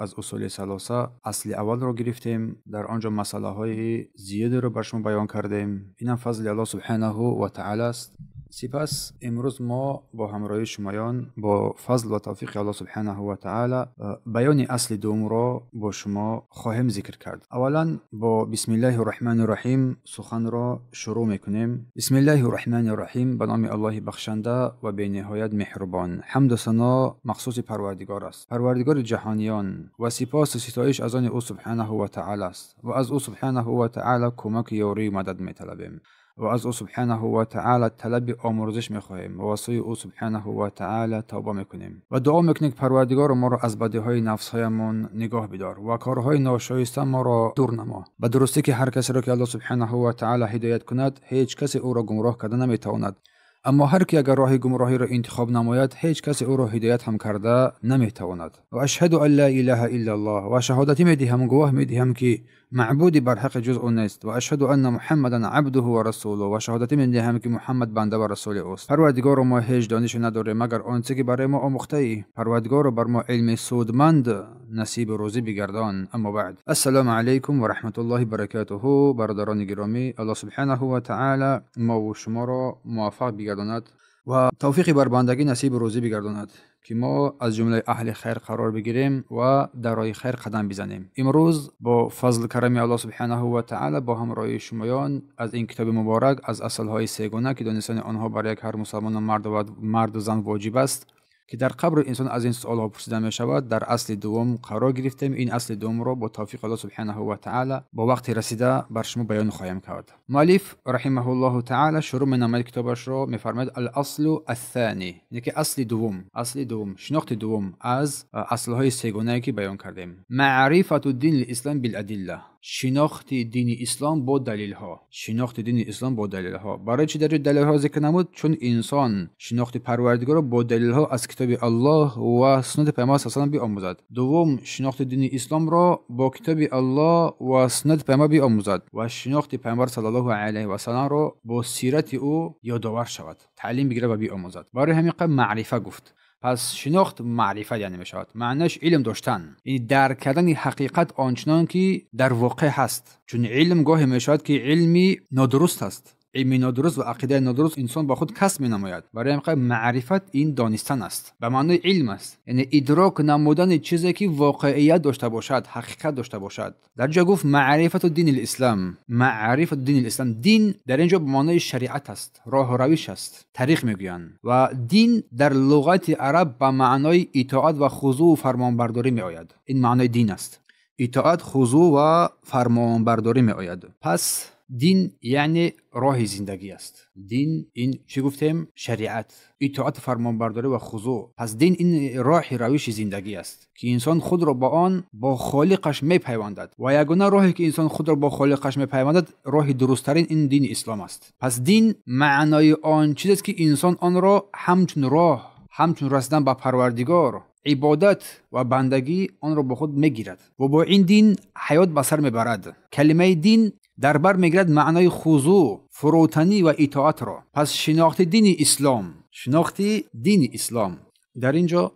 از اصول ثلاثه اصل اول رو گرفتیم، در آنجا مسئله های زیادی رو بر شما بیان کردیم. اینم فضل الله سبحانه و تعالی است. سپس امروز ما با همراهی شمایان با فضل و توفیق الله سبحانه و تعالی بیان اصل دوم را با شما خواهیم ذکر کرد. اولا با بسم الله الرحمن الرحیم سخن را شروع میکنیم. بسم الله الرحمن الرحیم، به نام الله بخشنده و بی نهایت مهربان. حمد و ثنا مخصوص پروردگار است، پروردگار جهانیان، و سپاس و ستایش از آن او سبحانه و تعالی است و از او سبحانه و تعالی کمک یاری و مدد میطلبیم و از او سبحانه و تعالی طلب آمرزش میخواهیم و واسه او سبحانه و تعالی توبه میکنیم و دعا میکنیم که پروردگار ما را از بدیهای نفسهایمان نگاه بدار و کارهای ناشایسته ما را دور نما. به درستی که هر کسی را که الله سبحانه و تعالی هدایت کند هیچ کسی او را گمراه کرده نمیتواند، اما هر کی اگر راه گمراهی را انتخاب نماید هیچ کسی او را هدایت هم کرده نمیتواند. و اشهد ان لا اله الا الله، و شهادتی میدهم، گواه میدهم که معبودی بر حق جز او نیست، و اشهد ان محمدا عبده و رسوله، و شهادتی میدهم که محمد بنده و رسول اوست. پروردگار ما هیچ دانش نداره مگر آنچه که برای ما آموخته ای. پروردگار بر ما علم سودمند نصیب روزی بگردان. اما بعد، السلام علیکم و رحمت الله برکاته. برادران گرامی، الله سبحانه و تعالی ما و شما را موفق بگرداند و توفیق بر بندگی نصیب روزی بگرداند که ما از جمله اهل خیر قرار بگیریم و در راه خیر قدم بزنیم. امروز با فضل کرم الله سبحانه و تعالی با همراهی شمایان از این کتاب مبارک، از اصلهای سگانه که دانستن آنها برای هر مسلمان مرد و زن واجب است، که در قبر انسان از این سوال ها پرسیده می شود، در اصل دوم قرار گرفتیم. این اصل دوم را با توفیق الله سبحانه و تعالی با وقت رسیده بر شما بیان خواهیم کرد. مؤلف رحمه الله تعالی شروع می نماید کتابش را میفرماید الاصل الثانی، یعنی که اصل دوم شناخت دوم از اصل های سگانه که بیان کردیم. معرفت الدین الاسلام بالادله، شناخت دین اسلام با دلیل ها. برای چی در دلیل ها ذکر نمود؟ چون انسان شناخت پروردگار با دلیل ها از کتاب الله و سنت پیامبر صلی الله علیه و بیاموزد. دوم، شناخت دین اسلام را با کتاب الله و سنت پیامبر بیاموزد و شناخت پیامبر صلی الله علیه و سلم را با سیرت او یادآور شود، تعلیم بگیرد و بیاموزد. برای همین قبل معرفه گفت. پس شناخت معرفت یعنی می شود. معنیش علم داشتن، این درک کردن حقیقت آنچنان که در واقع هست. چون علم گاهی می شود که علمی نادرست است، علم نادرست و عقیده نادرست انسان با خود کسب می نماید. برای همین معرفت این دانستن است، به معنای علم است، یعنی ادراک نمودن چیزی که واقعیت داشته باشد، حقیقت داشته باشد. در جا گفت معرفت دین الاسلام. دین در اینجا به معنای شریعت است، راه و روش است، طریق میگویند. و دین در لغت عرب به معنای اطاعت و خضوع و فرمانبرداری می آید. این معنای دین است، اطاعت، خضوع و فرمانبرداری می آید. پس دین یعنی راه زندگی است. دین این چی گفتیم؟ شریعت، اطاعت، فرمانبرداری و خضوع. پس دین این راه روش زندگی است که انسان خود را با آن با خالقش میپیوندد و یگانه راهی که انسان خود را با خالقش میپیوندد راه درستترین این دین اسلام است. پس دین معنای آن چیزی است که انسان آن را همچون رسیدن به پروردگار، عبادت و بندگی آن را با خود میگیرد و با این دین حیات به سر میبرد. کلمه دین در بر میگیرد معنای خضوع، فروتنی و اطاعت را. پس شناخت دین اسلام در اینجا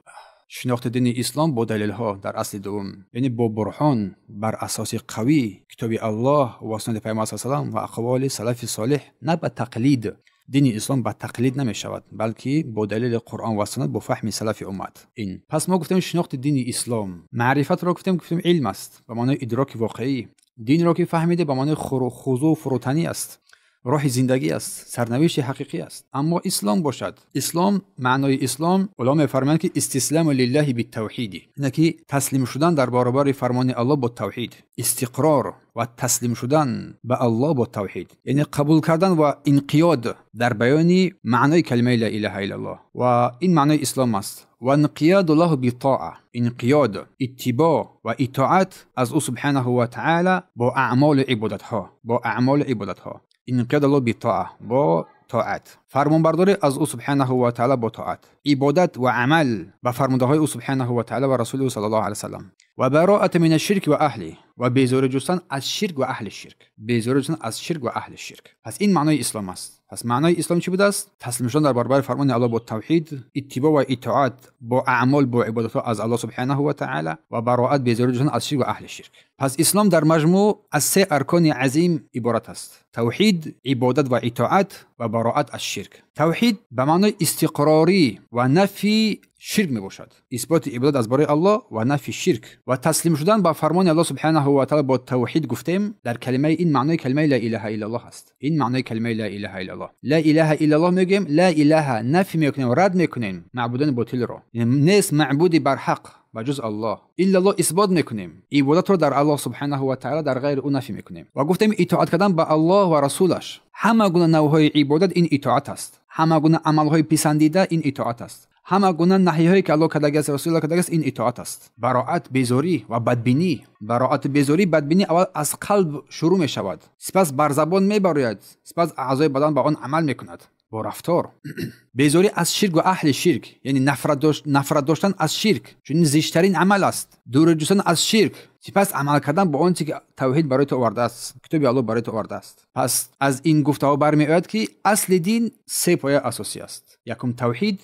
شناخت دین اسلام با دلیل ها در اصل دوم، یعنی با برهان بر اساس قوی کتاب الله و سنت پیامبر صلی الله علیه و اقوال سلف صالح، نه به تقلید. دین اسلام با تقلید نمی شود، بلکه با دلیل قرآن و سنت با فهم سلف امت. این پس ما گفتیم شناخت دین اسلام. معرفت را گفتیم علم است به معنای ادراک واقعی. دین را که فهمیده به معنای خضوع و فروتنی است، راه زندگی است، سرنوشت حقیقی است. اما اسلام باشد، اسلام معنای اسلام علما می‌فرمایند که استسلام لله بالتوحید، یعنی که تسلیم شدن در برابر فرمان الله با توحید، استقرار و تسلیم شدن به الله با توحید، یعنی قبول کردن و انقیاد در بیان معنای کلمه لا اله الا الله. و این معنای اسلام است. و انقیاد الله بالطاعه، انقیاد، اتباع و اطاعت از او سبحانه و تعالی با اعمال عبادت ها. انقیاد الله بالطاعه، با طاعت. فرمانبرداری از او سبحانه و تعالی با طاعت، عبادت و عمل به فرمانده او سبحانه و تعالی و رسول او صلی الله علیه و سلم و براءت من الشرک و اهله و بیزاری جستن از شرک و اهل شرک، بیزاری جستن از شرک و اهل شرک. پس این معنای اسلام است. پس معنای اسلام چی بوده است؟ تسلیم شدن در برابر فرمان الله با توحید، اتباع و اطاعت با اعمال با عبادت از الله سبحانه و تعالی و براءت بیزاری جستن از شرک و اهل شرک. پس اسلام در مجموع از 3 ارکان عظیم عبارت است: توحید، عبادت و اطاعت و براءت از شرک. توحید به معنای استقراری و نفی شرک می باشد، اثبات عبادت از برای الله و نفی شرک و تسلیم شدن به فرمان الله سبحانه و تعالی با توحید. گفتیم در کلمه این معنای کلمه لا اله الا الله است. این معنای کلمه لا اله الا الله. لا اله الا الله میگیم، لا اله نفی میکنیم، رد میکنیم معبودان باطل را، یعنی نیست معبودی بر حق بجز الله، الا الله اثبات میکنیم، عبادت رو در الله سبحانه و تعالی در غیر او نفی میکنیم. و گفتیم اطاعت کردن به الله و رسولش، همه گونه نوعهای عبادت این اطاعت است، همه گونه عملهای پسندیده این اطاعت است، همه گونه نهی‌هایی که الله کردگی است، رسول الله کردگی است، این اطاعت است. براءت بیزاری و بدبینی، براءت بیزاری بدبینی اول از قلب شروع می شود، سپس بر زبان میبراید، سپس اعضای بدن با آن عمل میکند با رفتار. بیزاری از شرک و اهل شرک یعنی نفرت داشتن از شرک، چون زشترین عمل است. دور جستن از شرک، سپس عمل کردن با آنچه که توحید برای تو آورده است، کتاب الله برای تو آورده است. پس از این گفته ها برمیآید که اصل دین 3 پایه اساسی است. یکم توحید،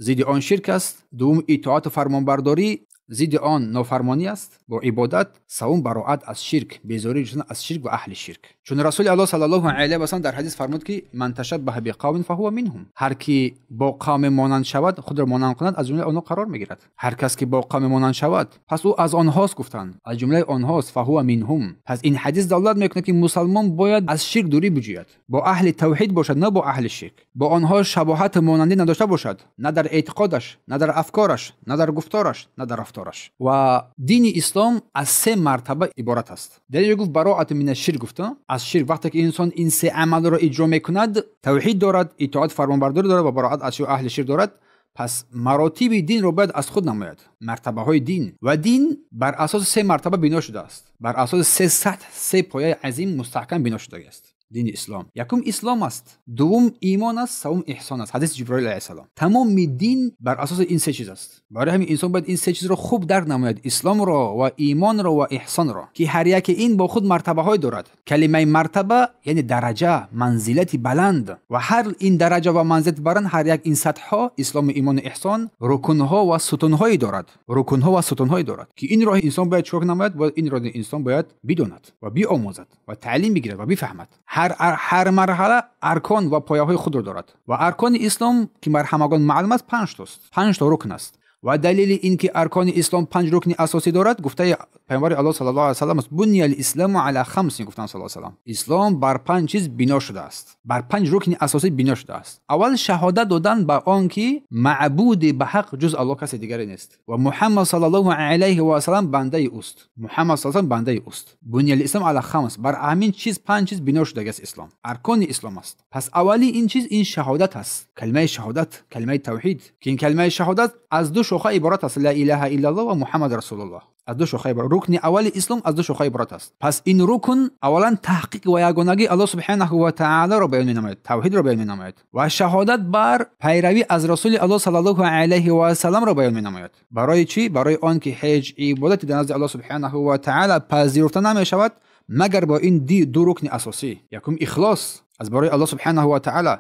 ضد آن شرک است. دوم اطاعت و فرمانبرداری، ضد آن نافرمانی است با عبادت. سوم براءت از شرک، بیزاری جستن از شرک و اهل شرک. چون رسول الله صلی الله علیه و سلم در حدیث فرمود که من تشبه بقوم فهو منهم، هر کی با قوم مانند شود خود را مانند کند از جمله آنها قرار میگیرد. هر کس که با قوم مانند شود پس او از آنهاست، گفتند از جمله آنهاست، فهو منهم. پس این حدیث دلالت میکنه که مسلمان باید از شرک دوری بجوید، با اهل توحید باشد نه با اهل شرک، با آنها شباهت مانندی نداشته باشد، نه در اعتقادش، نه در افکارش، نه در گفتارش، نه در رفتارش. و دین اسلام از 3 مرتبه عبارت است. در اینجا گفت براءت من الشرک، گفته از شرک. وقتی که انسان این 3 عمل را اجرا میکند، توحید دارد، اطاعت فرمانبرداری دارد و براءت از اهل شرک دارد، پس مراتب دین رو باید از خود نماید، مرتبه های دین. و دین بر اساس 3 مرتبه بنا شده است، بر اساس 3 سطح، 3 پایه عظیم مستحکم بنا شده است. دین اسلام یکم اسلام است، دوم ایمان است، سوم احسان است. حدیث جبرائیل علیه السلام. تمام دین بر اساس این 3 چیز است. برای همین انسان باید این 3 چیز رو خوب درک نماید، اسلام را و ایمان را و احسان را، که هر یک این با خود مرتبه های دارد. کلمه مرتبه یعنی درجه، منزلت بلند، و هر این درجه و منزلت بلند، هر یک این سطح ها، اسلام، ایمان و احسان، رکن ها و ستون های دارد، رکن ها و ستون های دارد که این راه انسان باید چوک نماید و این راه انسان باید بداند و بیاموزد و تعلیم بگیرد و بفهمد. هر مرحله ارکان و پایه های خود را دارد و ارکان اسلام که بر همگان معلوم است 5 تاست، 5 تا رکن است. و دلیل اینکه ارکان اسلام 5 رکن اساسی دارد گفته پیامبر الله صلی الله علیه و سلم است: بنی الاسلام علی 5. گفتن صلی الله علیه و سلم اسلام بر 5 چیز بنا شده است، بر 5 رکن اساسی بنا شده است. اول شهادت دادن به آنکه معبود به حق جز الله کسی دیگری نیست و محمد صلی الله علیه و سلم بنده اوست. محمد صلی الله علیه و سلم بنده اوست. بنی الاسلام علی 5، بر همین چیز 5 چیز بنا شده است. اسلام ارکان اسلام است. پس اولی این چیز این شهادت است، کلمه شهادت، کلمه توحید، که این کلمه شهادت از 2 شاخه عبارت است: لا اله الا الله و محمد رسول الله. از 2 شاخه عبارت. رکن اول اسلام از 2 شاخه عبارت است. پس این رکن اولا تحقیق و یگانگی الله سبحانه و تعالی را بیان می‌نماید، توحید را بیان می‌نماید، و شهادت بر پیروی از رسول الله صلی الله علیه و سلم را بیان می‌نماید. برای چی؟ برای آنکه هیچ عبادت در نزد الله سبحانه و تعالی پذیرفته نمی‌شود مگر با این 2 رکن اساسی: یکم اخلاص از برای الله سبحانه و تعالی،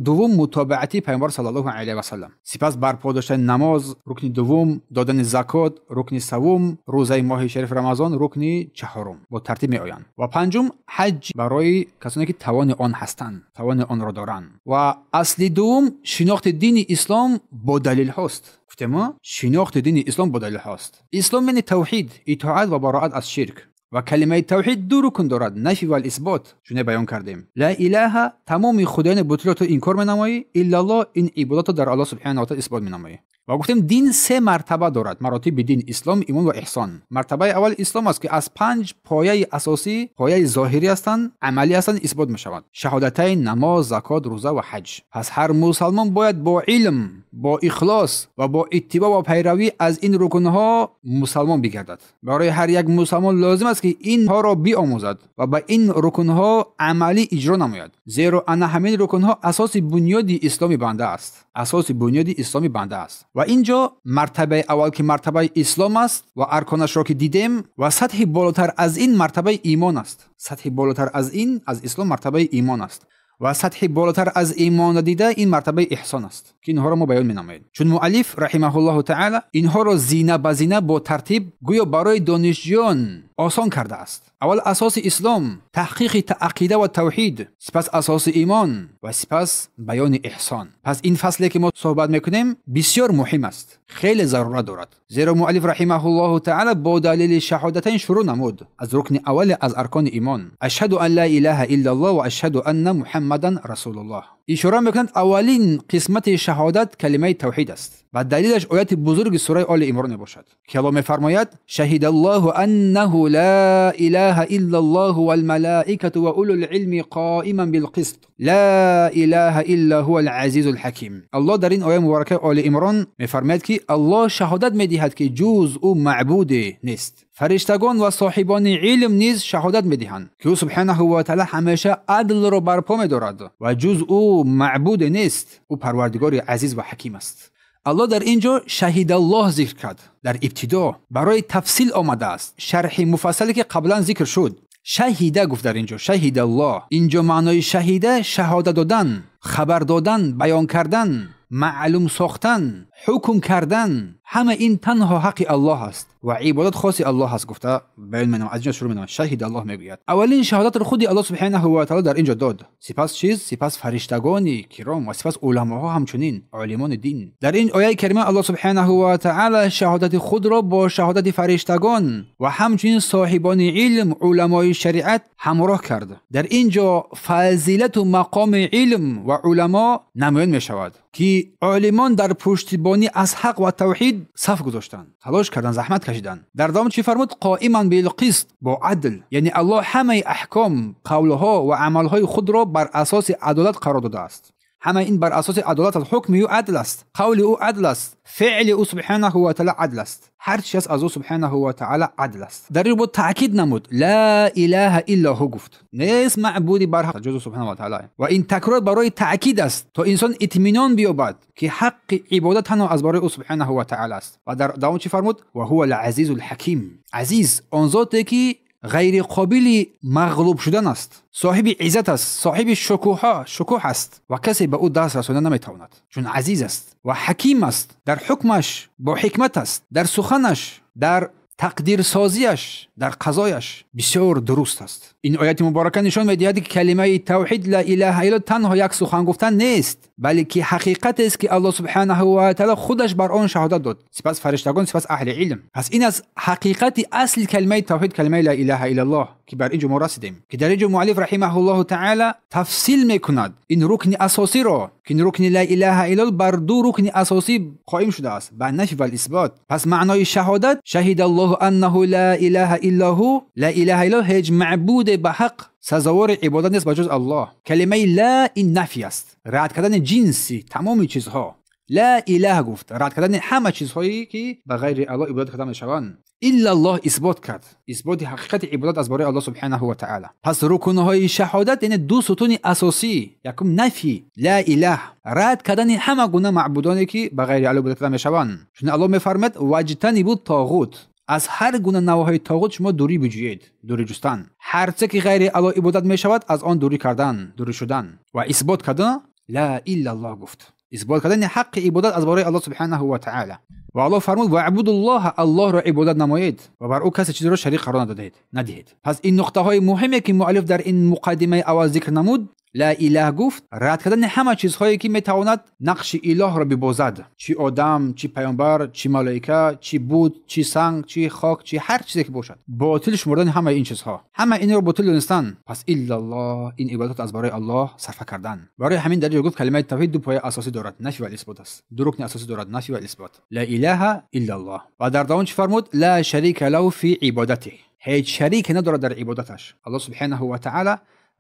دوم متابعتی پیامبر صلی الله علیه و سلم، سپس برپا داشتن نماز، رکن دوم دادن زکات، رکن سوم روزه ماه شریف رمضان، رکن چهارم با ترتیب می آیند، و پنجم حج برای کسانی که توان آن هستند، توان آن را دارند. و اصل دوم شناخت دین اسلام با دلیل هاست. گفتم شناخت دین اسلام با دلیل هاست. اسلام یعنی توحید، اطاعت و براءت از شرک. و کلمه توحید 2 رکن دارد: نفی و اثبات. چون بیان کردیم لا اله تمام خدایان باطل تو انکار می‌نمایی، الا الله این عبادت در الله سبحانه و تعالی اثبات می‌نمایی. و گفتیم دین 3 مرتبه دارد، مراتب دین: اسلام، ایمان و احسان. مرتبه اول اسلام است که از 5 پایه اساسی، پایه ظاهری هستند، عملی هستند، اثبات می‌شود: شهادتین، نماز، زکات، روزه و حج. پس هر مسلمان باید با علم، با اخلاص و با اتباع و پیروی از این رکن‌ها مسلمان بگردد. برای هر یک مسلمان لازم است است که اینها را بیاموزد و به این رکنها عملی اجرا نماید، زیرا ان همین رکنها اساس بنیادی اسلامی بنده است. اساس بنیادی اسلامی بنده است. و اینجا مرتبه اول که مرتبه اسلام است و ارکانش را که دیدیم و سطح بالاتر از این مرتبه ایمان است. سطح بالاتر از این از اسلام مرتبه ایمان است و سطح بالاتر از ایمان دیده این مرتبه احسان است که اینها را ما بیان می‌نماییم. چون مؤلف رحمه الله تعالی اینها را زینه به زینه با ترتیب گویا برای دانشجویان آسان کرده است. اول اساس اسلام تحقیق عقیده و توحید، سپس اساس ایمان و سپس بیان احسان. پس این فصلی که ما صحبت میکنیم بسیار مهم است، خیلی ضرورت دارد، زیرا مؤلف رحمه الله تعالی با دلیل شهادتین شروع نمود از رکن اول از ارکان ایمان، اشهد ان لا اله الا الله و اشهد ان محمدا رسول الله. اشاره میکنند اولین قسمت شهادت کلمه توحید است و دلیلش آیت بزرگ سوره آل عمران باشد که الله میفرماید شهید الله انه لا اله الا الله والملائکه و اولو العلم قائما بالقسط لا اله الا هو العزیز الحکیم. الله در این آیه مبارکه آل عمران میفرماید که الله شهادت میدهد که جز او معبود نیست. فرشتگان و صاحبان علم نیز شهادت میدهند که او سبحانه و تعالی همیشه عدل را برپا می‌دارد و جز او معبود نیست. او پروردگار عزیز و حکیم است. الله در اینجا شهید الله ذکر کرد. در ابتدا برای تفصیل آمده است. شرح مفصلی که قبلا ذکر شد شهیده گفت در اینجا شهید الله. اینجا معنای شهیده شهادت دادن، خبر دادن، بیان کردن، معلوم ساختن، حکم کردن، همه این تنها حق الله است و عبادت خاص الله است. گفته بیان منم از اینجا شروع می‌کنم شهید الله میگوید اولین شهادت رو خودی الله سبحانه و تعالی در اینجا داد، سپس چیز سپس فرشتگان کرام و سپس علماها همچنین عالمان دین. در این آیه کریمه الله سبحانه و تعالی شهادت خود را با شهادت فرشتگان و همچنین صاحبان علم علمای شریعت همراه کرد. در اینجا فضیلت و مقام علم و علما نمایان می شود که عالمان در پشتیبانی از حق و توحید صف گذاشتند، تلاش کردند، زحمت کشیدند. در دام چی فرمود؟ قائما بالقسط، با عدل. یعنی الله همه احکام، قولها و عملهای خود را بر اساس عدالت قرار داده است. همه این بر اساس عدالت است. حکم او عدل است، قول او عدل است، فعل او سبحانه و تعالی عدل است. هر چیز از او سبحانه و تعالی عدل است. در این بود تاکید نمود لا اله الا هو، گفت نیست معبودی بر حق جز سبحانه و تعالی. و این تکرار برای تاکید است تا انسان اطمینان بیابد که حق عبادت تنها از برای او سبحانه و تعالی است. و در دوام چی فرمود؟ و هو العزیز الحکیم. عزیز آن ذاتی که غیر قابل مغلوب شدن است، صاحب عزت است، صاحب شکوه است و کسی به او دست رساندن نمیتواند، چون عزیز است و حکیم است. در حکمش با حکمت است، در سخنش، در تقدیر سازیش، در قضایش بسیار درست است. این آیت مبارکه نشان می‌دهد که کلمه توحید لا اله الا تنها یک سخن گفتن نیست، بلکه حقیقت است که الله سبحانه و تعالی خودش بر آن شهادت داد، سپس فرشتگان، سپس اهل علم. پس این از حقیقت اصل کلمه توحید، کلمه لا اله الا الله که بر اینجا ما رسیدیم، که در اینجا مؤلف رحمه الله تعالی تفصیل میکند این رکن اساسی را که این رکن لا اله الا الله بر دو رکن اساسی قائم شده است، بر نفی و اثبات. پس معنای شهادت شهید الله انه لا اله الا هو، لا اله الا هیچ معبود به حق سزاوار عبادت نیست بجز الله. کلمه لا این نفی است، رد کردن جنسی تمام چیزها. لا اله گفت رد کردن همه چیزهایی که به غیر الله عبادت کردن میشوند. الا الله اثبات کرد، اثبات حقیقت عبادت از برای الله سبحانه و تعالی. پس رکنهای شهادت یعنی دو ستون اساسی، یکم نفی لا اله، رد کردن همه گونه معبودانی که به غیر الله عبادت کردن میشوند. چون الله میفرماید واجتنبوا الطاغوت، از هر گونه نواهای طاغوت شما دوری بجویید، دوری جستن. هر چه که غیر الله عبادت می شود از آن دوری کردن، دوری شدن. و اثبات کردن لا الا الله گفت، اثبات کردن حق عبادت از برای الله سبحانه و تعالی. و الله فرمود واعبدوا الله، الله را عبادت نمایید و بر او کسی چیزی را شریک قرار ندهید. پس این نقطه های مهمی که مؤلف در این مقدمه اول ذکر نمود، لا اله گفت رد کردن همه چیزهایی که میتواند نقش اله را ببازد، چی آدم، چی پیامبر، چی ملائکه، چی بود، چی سنگ، چی خاک، چی هر چیزی که باشد، باطل شمردن همه این چیزها، همه این رو باطل دانستن. پس الا الله، این عبادت از برای الله صرف کردن. برای همین دلیل گفت کلمه توحید دو پایه اساسی دارد، نفی و اثبات است. دو رکن اساسی دارد، نفی و اثبات. لا اله الا الله. و در داون چی فرمود؟ لا شریک له فی عبادته، هیچ شریک ندارد در عبادتش. الله سبحانه و تعالی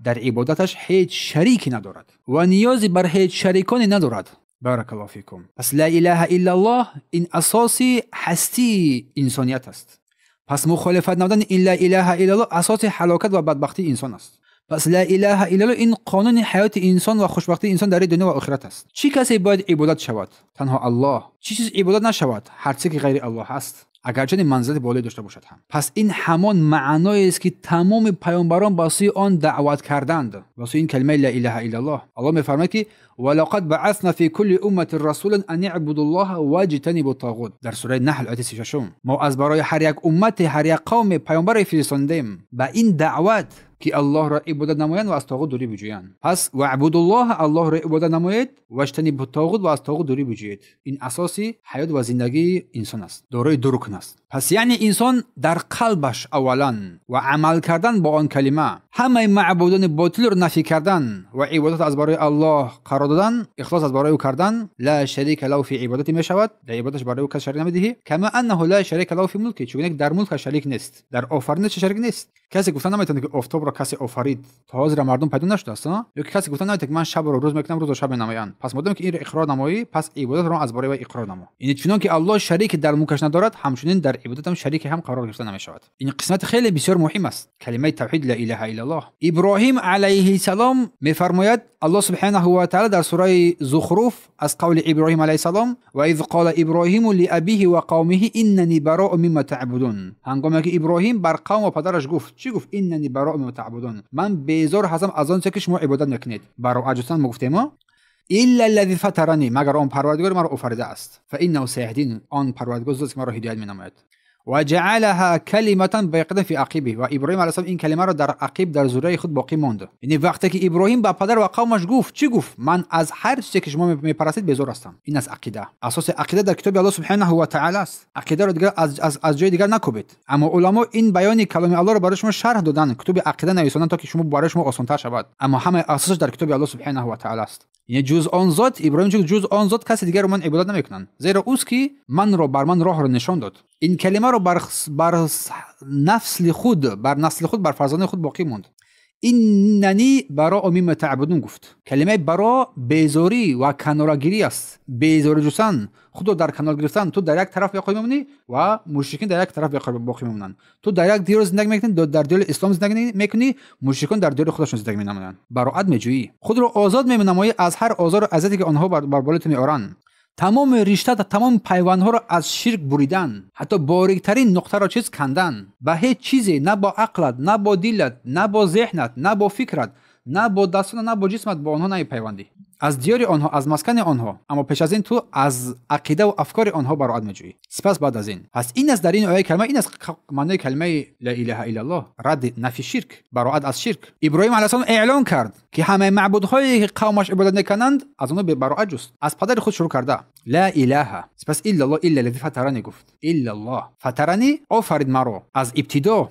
در عبادتش هیچ شریکی ندارد و نیازی بر هیچ شریکانی ندارد. بارک الله فیکم. پس لا اله الا الله این اساسی هستی انسانیت است. پس مخالفت نمودن این لا اله الا الله اساس هلاکت و بدبختی انسان است. پس لا اله الا الله این قانون حیات انسان و خوشبختی انسان در دنیا و آخرت است. چی کسی باید عبادت شود؟ تنها الله. چی چیز عبادت نشود؟ هر چیزی که غیر الله است، اگرچه منزلت بالایی داشته باشد هم. پس این همان معنایی است که تمام پیامبران واسه آن دعوت کردند، واسه این کلمه لا اله الا الله. الله میفرماید که ولقد بعثنا في كل امه رسولا ان اعبدوا الله واجتنبوا الطاغوت. در سوره نحل آیه 36 ما از برای هر یک امت، هر یک قوم پیامبر فرستادیم به این دعوت که الله را عبادت نمایند و از طاغوت دوری بجویند. پس واعبدوا الله، الله را عبادت نمایید، واجتنبوا الطاغوت و از طاغوت دوری بجویید. این اساسی حیات و زندگی انسان است، دارای دو رکن است. پس یعنی انسان در قلبش اولا و عمل کردن با آن کلمه، همه معبودان باطل را نفی کردن و عبادت از برای الله قرار دادن، اخلاص از برای او کردن. لا شریک له فی عبادتی می شود، در عبادتش برای او کس شریک نمیدهی. کما انه لا شریک له فی ملکی، چون در ملک شریک نیست، در آفرینش شریک نیست. کسی گفتن نمیتونه که آفتاب را کسی آفرید تا حاضر مردم پیدا نشده است، یا کسی گفتن نمیتونه که من شب رو روز میکنم، روز و شب نمایان. پس مادام که این را اقرار نمایی، پس عبادت را از برای اقرار نما. این چون که الله شریک در ملکش ندارد، همچنین در عبادت هم شریک هم قرار گرفته نمیشود. این قسمت خیلی بسیار مهم است، کلمه توحید لا اله الا الله. ابراهیم علیه السلام میفرماید الله سبحانه و تعالی در سوره زخرف از قول ابراهیم علیه السلام و اذ قال ابراهیم لابیه و قومه اننی براء مما تعبدون. هنگامی که ابراهیم بر قوم و پدرش گفت، چی گفت؟ اننی براء مما تعبدون، من بیزار هستم از آن چیزی که شما عبادت میکنید. براء جستن گفتیم ما الا الذي فطرني، مگر آن پروردگار مرا آفریده است. فانه سیهدین، آن پروردگار است که مرا هدایت مینماید. و جعلها کلمه باقیه فی عقبه، و ابراهیم علیه السلام این کلمه را در عقب در ذریه خود باقی ماند. یعنی وقتی که ابراهیم به پدر و قومش گفت، چی گفت؟ من از هر چیزی که شما میپرستید بیزار هستم. این از عقیده، اساس عقیده در کتاب الله سبحانه و تعالی است. عقیده را دیگر از جای دیگر نکوبید. اما علما این بیان کلام الله را برای شما شرح دادن، کتاب عقیده نویسیدن تا که شما برای شما آسان‌تر شود. اما همه اساسش در کتاب الله سبحانه و تعالی است. یعنی جز آن ذات، ابراهیم جز آن ذات کسی دیگر رو من عبادت نمیکنن، زیرا اوست که من را بر من راه را نشان داد. این کلمه رو بر نسل خود بر فرزند خود باقی ماند. ایننی براء مما تعبدون گفت. کلمه براء بیزاری و کنارگیری است. بیزاری جستن، خود در کنار گرفتن. تو در یک طرف باقی میمونی و مشرکین در یک طرف باقی میمونن. تو در یک دیر زندگی میکنی، در دیر اسلام زندگی میکنی، مشرکان در دیر خودشون زندگی میکنن. براءت میجویی، خود رو آزاد مینمایی از هر آزار و اذیتی که آنها بر بالت میآورن. تمام رشته، تمام پیوندها را از شرک بریدن، حتی باریکترین نقطه را چیز کندن. به هیچ چیزی، نه با عقلت، نه با دلت، نه با ذهنت، نه با فکرت، نه با دستت، نه با جسمت با آنها نمیپیوندی. از دیار آنها، از مسکن آنها، اما پیش از این تو از عقیده و افکار آنها براءت میجویی. سپس بعد از این، پس این است در این آیه کلمه، این است معنی کلمه لا اله الا الله، رد نفی شرک، براءت از شرک. ابراهیم علیه السلام اعلان کرد که همه معبودهایی که قومش عبادت میکنند از اونها براءت جست. از پدر خود شروع کرده، لا اله، سپس الا الله، الا الذی فطرنی گفت. الا الله فطرنی، آفرید مرا از ابتدا،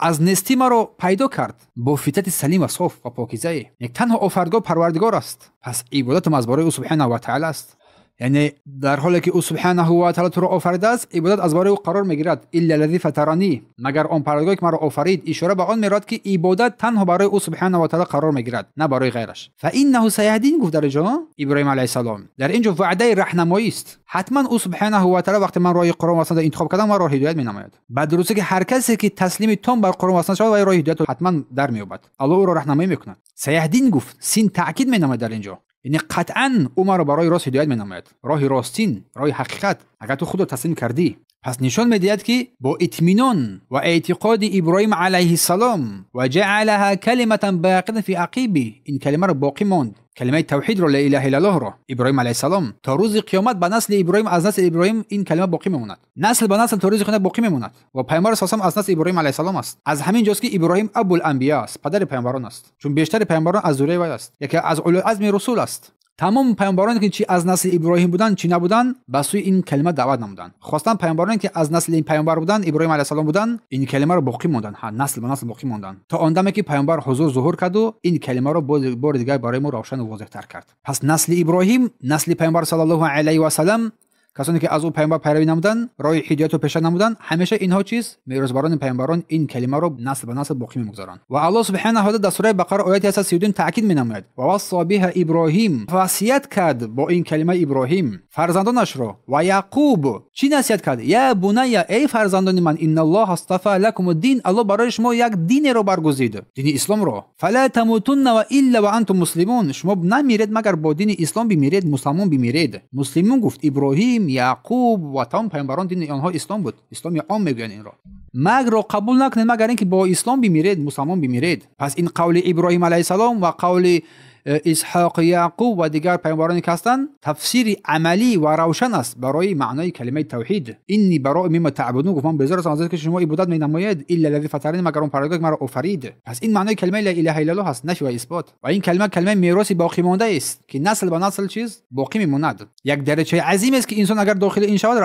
از نستی مرا پیدا کرد با فطرت سلیم و صاف و پاکیزه. یک تنها آفریدگار پروردگار است. پس عبادت از برای او سبحانه و تعالی است. یعنی در حالی که او سبحانه و تعالی تو را آفریده است، عبادت از برای او قرار میگیرد. الا الذی فطرنی، مگر آن پروردگاری که مرا آفرید. اشاره به آن میراد که عبادت تنها برای او سبحانه و تعالی قرار میگیرد، نه برای غیرش. فانه سیهدین گفت در اینجا ابراهیم علیه السلام، در اینجا وعده راهنمایی است. حتما او سبحانه و تعالی وقتی من راه قرآن و سنت انتخاب کردم، مرا هدایت مینماید. بعد درسته که هر کسی که تسلیم تام بر قرآن و سنت شود، و راه هدایت حتما در مییابد. الله او را راهنمایی میکند. سیهدین گفت، سین تاکید مینماید در اینجا، یعنی قطعاً او ما را برای راست هدایت مینماید، راه راستین، راه حقیقت. اگر تو خود را تسلیم کردی، پس نشان میدهد که با اطمینان و اعتقاد ابراهیم علیه السلام و جعلها کلمه باقیه فی عقبه، این کلمه را باقی ماند، کلمه توحید را لا اله الا الله را ابراهیم علیه السلام تا روز قیامت به نسل ابراهیم، از نسل ابراهیم این کلمه باقی میماند، نسل به نسل تا روز قیامت باقی میماند. و پیامبر صلی الله علیه و از نسل ابراهیم علیه السلام است. از همین جاست که ابراهیم ابو الانبیاء است، پدر پیامبران است، چون بیشتر پیامبران از ذریه وی است، یکی از اولو العزم رسول است. تمام پیامبرانی که چی از نسل ابراهیم بودن چی نبودن، به سوی این کلمه دعوت نمودن. خواستن پیامبرانی که از نسل این پیامبر بودن، ابراهیم علیه السلام بودن، این کلمه رو باقی موندن، نسل به نسل باقی موندن، تا آن دمی که پیامبر حضور ظهور کرد و این کلمه رو بار دیگه برای ما روشن و واضح تر کرد. پس نسل ابراهیم، نسل پیامبر صلی الله علیه و سلم کسانی که از او پیامبر پیروی نمودند، راه هدایت رو پیشه نمودند، همیشه اینها چیز میراثبران پیامبران این کلمه رو نسل به نسل باقی می‌گذارند. و الله سبحانه و تعالی در سوره بقره آیه 32 تاکید می‌نماید و وصى بها ابراهیم، وصیت کرد با این کلمه ابراهیم فرزندانش را. و یعقوب چی نصیحت کرد؟ یا بنی، ای فرزندان من، ان الله اصطفى لكم الدین، الله برای شما یک دین رو برگزید، دین اسلام رو. فلا تموتن و الا وانتم مسلمون، شما نمیرید مگر با دین اسلام بمیرید، مسلمان بمیرید. مسلمون گفت ابراهیم، یعقوب و تمام پیامبران دین آنها اسلام بود. اسلام یا عام میگن این را. مگر رو قبول نکنید مگر اینکه با اسلام بمیرید، مسلمان بمیرید. پس این قول ابراهیم علیه السلام و قول اسحاق، یعقوب و دیگر پیامبرانی که هستند تفسیر عملی و روشن است برای معنای کلمه توحید. اینی براء مما تعبدون، گفتم بذار از که شما عبادت می‌نمایید، الا الذی فطرنی، مگر اون پروردگار مرا آفرید. پس این معنای کلمه لا اله الا الله است، نفی و اثبات. و این کلمه میراثی باقی مانده است که نسل به نسل چیز باقی میماند. یک درجه عظیم است که انسان اگر داخل این شود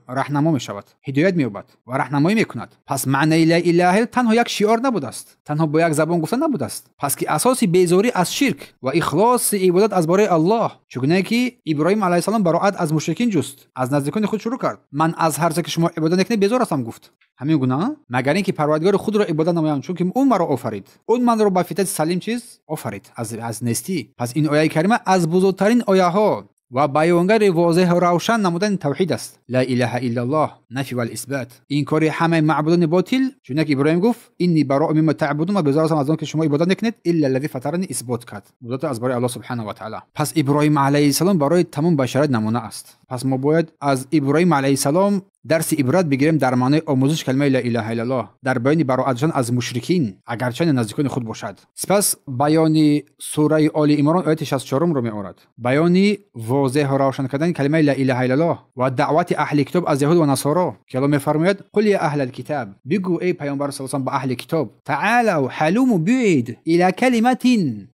راهنما میشود، هدایت مییابد و راهنمایی میکند. پس معنای لا اله تنها یک شعار نبوده است، تنها با یک زبان گفتن نبوده است، پس که اساسی بیزاری از شرک و اخلاص عبادت از برای الله. چگونه که ابراهیم علیه السلام براءت از مشرکین جست، از نزدیکان خود شروع کرد. من از هر چه که شما عبادت نکنید بیزار هستم گفت. همین گونه مگر اینکه پروردگار خود را عبادت نمایم، چون که اون مرا آفرید، اون من را با فطرت سلیم چیز آفرید از نیستی. پس این آیه کریمه از بزرگترین آیه ها و بیانگر واضح و روشن نمودن توحید است. لا اله الا الله، نفی و اثبات. این کاری همه معبودان باطل، چون که ابراهیم گفت اینی براء مما تعبدون، و بذار از آن که شما عبادت نکنید، الا الذی فطرنی، اثبات کرد عبادت از برای الله سبحانه و تعالی. پس ابراهیم علیه السلام برای تمام بشریت نمونه است. پس ما باید از ابراهیم علیه السلام درس عبرت بگیریم در معنای آموزش کلمه لا اله الا الله، در بیان براءتشان از مشرکین اگرچه نزدیکان خود باشد. سپس بیان سوره آل عمران آیه 64 رو می‌آورد، بیان واضح و روشن کردن کلمه لا اله الا الله و دعوت اهل کتاب از یهود و نصارا که الله می‌فرماید قل یا اهل الكتاب، بگو ای پیامبر صلی الله علیه و با اهل کتاب، تعالوا حلوم بیاید الی کلمه،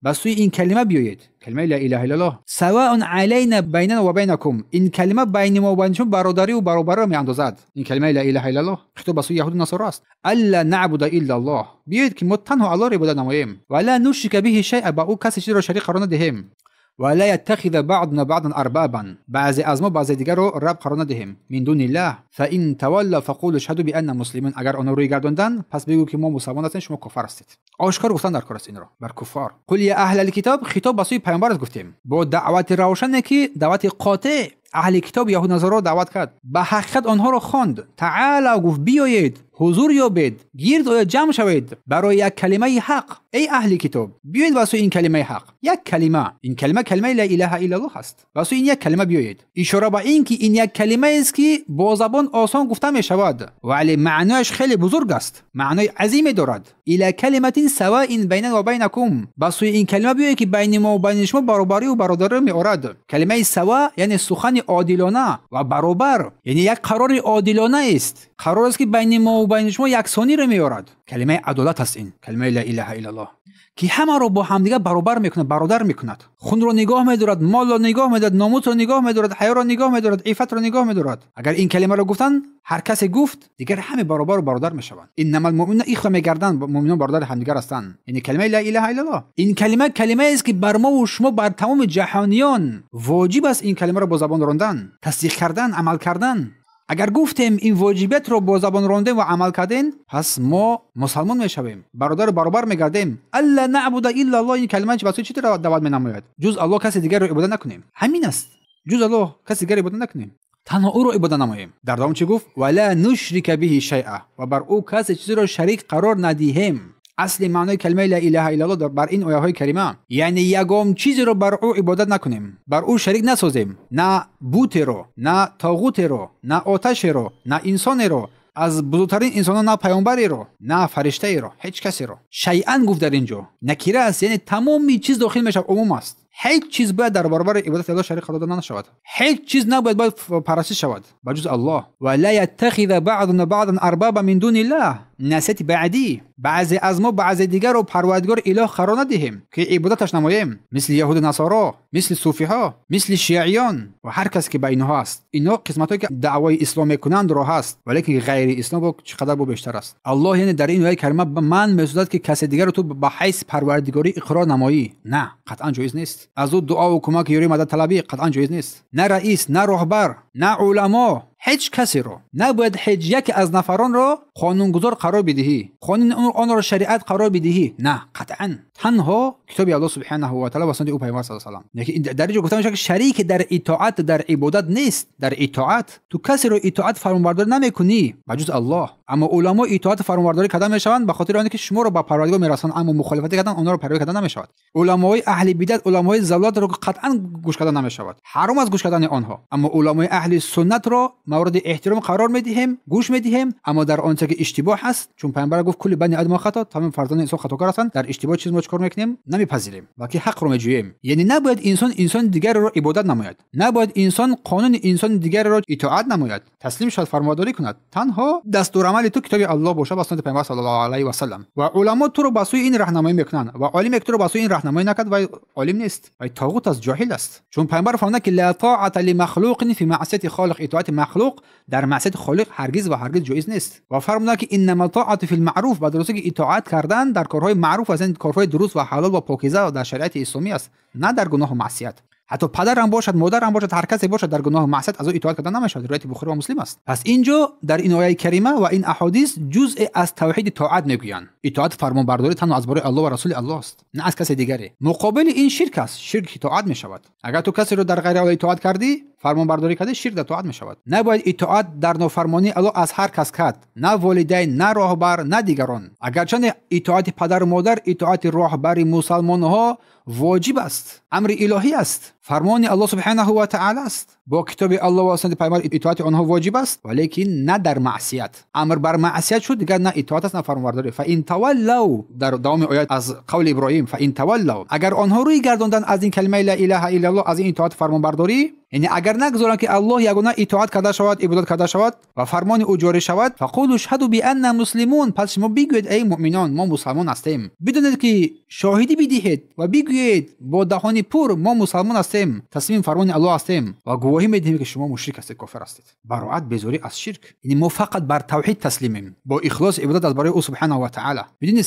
بس این کلمه بیاید، کلمه لا اله الا الله، سواء علینا بیننا و بینکم، این کلمه بین ما و بین شما برادری و برابری میاندازد. این کلمه لا اله الا الله خطاب به سوی یهود و نصارا است. الا نعبد الا الله، بیاید که ما تنها الله را عبادت نماییم، ولا نشرک به شیئا، با او کسی چیزی را شریک قرار ندهیم، ولا يتخذ بعضنا بعضا اربابا، بعضی از ما بعضی دیگر رو رب قرار ندهیم، من دون الله، فان تولوا فقولوا اشهدوا بان مسلمون، اگر آنها روی گرداندن پس بگو که ما مسلمان هستیم، شما کافر هستید. آشکار گفتن در کار است این را بر کفار. قل یا اهل الکتاب، خطاب به سوی پیامبر گفتیم با دعوت روشنی که دعوت قاطع اهل کتاب یهود نصارا دعوت کرد، به حقیقت آنها را خواند. تعالی گفت بیایید، حضور یابید، گرد آید جمع شوید برای یک کلمه حق. ای اهل کتاب بیایید واسه این کلمه حق، یک کلمه، این کلمه لا اله الا الله است، واسه این یک کلمه بیایید. اشاره به این که این یک کلمه است که با زبان آسان گفته می شود ولی معنایش خیلی بزرگ است، معنای عظیمی دارد. الی کلمه سواء بیننا و بینکم، واسه این کلمه بیایید که بین ما و بین شما برابری و برادری می آورد. کلمه سواء یعنی سخن عادلانه و برابر، یعنی یک قرار عادلانه است، قرار است که بین ما و بین شما یکسانی رو میارد. کلمه عدالت است این کلمه لا اله الا الله که همه رو با همدیگه برابر میکند، برادر میکند. خون رو نگاه میدارد، مال رو نگاه میدارد، ناموس رو نگاه میدارد، حیا رو نگاه میدارد، عفت رو نگاه میدارد. اگر این کلمه رو گفتن هر کسی گفت دیگر همه برابر و برادر میشوند. انما المؤمنون اخوه میگردن، مؤمنان برادر همدیگر هستند. یعنی کلمه لا اله الا الله این کلمه است که بر ما و شما بر تمام جهانیان واجب است این کلمه رو با زبان راندن، تصدیق کردن، عمل کردن. اگر گفتیم این واجبیت رو با زبان راندیم و عمل کردیم پس ما مسلمان میشویم، برابر میگردیم. الا نعبد الا الله، این کلمه واسه چی رو دعوت مینماید؟ جز الله کسی دیگر رو عبادت نکنیم، همین است. جز الله کسی دیگر عبادت نکنیم، تنها او رو عبادت نماییم. در دوام چی گفت؟ ولا نشرک به شیئا، و بر او کسی چیزی رو شریک قرار ندهیم. اصل معنای کلمه لا اله الا الله بر این آیه های کریمه یعنی یگام چیزی رو بر او عبادت نکنیم، بر او شریک نسازیم، نه بوت رو، نه طاغوت رو، نه آتش رو، نه انسان رو، از بزرگترین انسانان نه پیامبری رو، نه فرشته رو، هیچ کسی رو. شیئا گفت در اینجا نکره است، یعنی تمامی چیز داخل میشه، عموم است. هیچ چیز باید در برابر عبادت الله شریک قرار داده نشود، هیچ چیز نباید پرستش شود بجز الله. و لا يتخذ بعضنا بعضا اربابا من دون الله، نسیت بعدی بعضی از ما بعضی دیگر رو پروردگار اله قرار ندهیم که عبادتش نماییم، مثل یهود و نصارا، مثل صوفی ها، مثل شیعیان و هر کس که بین ها است. اینا قسمتایی که دعوای اسلام میکنند رو هست، ولی غیر اسلام چقدر بیشتر است. الله یعنی در این آیه کریمه من میسوزد که کسی دیگر رو تو به حیث پروردگاری اقرار نمایی. نه، قطعا جایز نیست. از او دعا و کمک یاری مدد طلبی قطعا جایز نیست. نه رئیس، نه رهبر، نه علما، هیچ کسی رو نباید هیچ یک از نفران رو قانونگذار قرار بدهی، قانون آن را شریعت قرار بدهی. نه، قطعا تنها کتاب الله سبحانه و تعالی و سنت او پیامبر صلی الله علیه و آله. در اینجا گفته میشه که شریک در اطاعت در عبادت نیست. در اطاعت تو کسی رو اطاعت فرمانبرداری نمیکنی بجز الله. اما علما اطاعت فرمانبرداری کردن میشوند به خاطر اینکه شما رو به پروردگار میرسانند، اما مخالفت کردن اونها رو پیروی کردن نمیشود. علمای اهل بدعت، علمای ضلالت رو قطعا گوش کردن نمیشود، حرام از گوش کردن آنها. اما علمای اهل سنت رو مورد احترام قرار میدهیم، گوش میدهیم، اما در آنچه که اشتباه هست، چون پیامبر گفت کل بنی آدم خطا، تمام فرزندان انسان خطاکار هستند، در اشتباه چیز ما چیکار میکنیم؟ نمیپذیریم، بلکه حق رو میجوییم. یعنی نباید انسان دیگر رو عبادت نماید، نباید انسان قانون انسان دیگر رو اطاعت نماید، تسلیم شد فرمانبرداری کند. تنها دستورالعمل تو کتاب الله باشه با سنت پیامبر صلی الله علیه و سلم. و علما تو رو با سوی این راهنمایی میکنند و عالم تو رو با سوی این راهنمایی نکرد و عالم نیست و طاغوت از جاهل است. چون پیامبر فرمود که لا طاعت لمخلوق فی معصیت خالق، اطاعت مخلوق در معصیت خالق هرگز و هرگز جایز نیست. و فرمود که انما طاعت فی المعروف، با درستی که اطاعت کردن در کارهای معروف از این کارهای درست و حلال و پاکیزه و در شریعت اسلامی است، نه در گناه و معصیت. حتی پدر هم باشد، مادر هم باشد، هر کسی باشد در گناه و معصیت از او اطاعت کردن نمیشود. روایت بخاری و مسلم است. پس اینجا در این آیه کریمه و این احادیث جزء از توحید طاعت میگویند. اطاعت فرمانبرداری تنها از برای الله و رسول الله است، نه از کسی دیگری. مقابل این شرک است، شرک طاعت میشود. اگر تو کسی رو در غیر الله اطاعت کردی، فرمانبرداری کردی، شرک در طاعت میشود. نباید اطاعت در نافرمانی الله از هر کس کرد، نه والدین، نه راهبر، نه دیگران. اگرچه اطاعت پدر و مادر، اطاعت راهبر مسلمان ها واجب است، امر الهی است، فرمان الله سبحانه و تعالی است. با کتاب الله و سنت پیامبر اطاعت آنها واجب است، ولیکن نه در معصیت. امر بر معصیت شد دیگر نه اطاعت است نه فرمانبرداری. فان تولوا، در دوام آیات از قول ابراهیم، فان تولوا، اگر آنها روی گرداندن از این کلمه لا اله الا الله، از این اطاعت فرمانبرداری، یعنی اگر نگذارند که الله یگانه اطاعت کرده شود، عبادت کرده شود و فرمان او جاری شود، فقولوا اشهدوا بان مسلمون، پس شما بگویید ای مؤمنان ما مسلمان هستیم. بدونید که شاهدی بدهید و بگویید با دهان پر ما مسلمان هستیم، تسلیم فرمان الله هستیم و گواهی میدهیم که شما مشرک هستید، کافر هستید. براءت بزوری از شرک. یعنی ما فقط بر توحید تسلیمیم، با اخلاص عبادت از برای او سبحانه و تعالی، بدون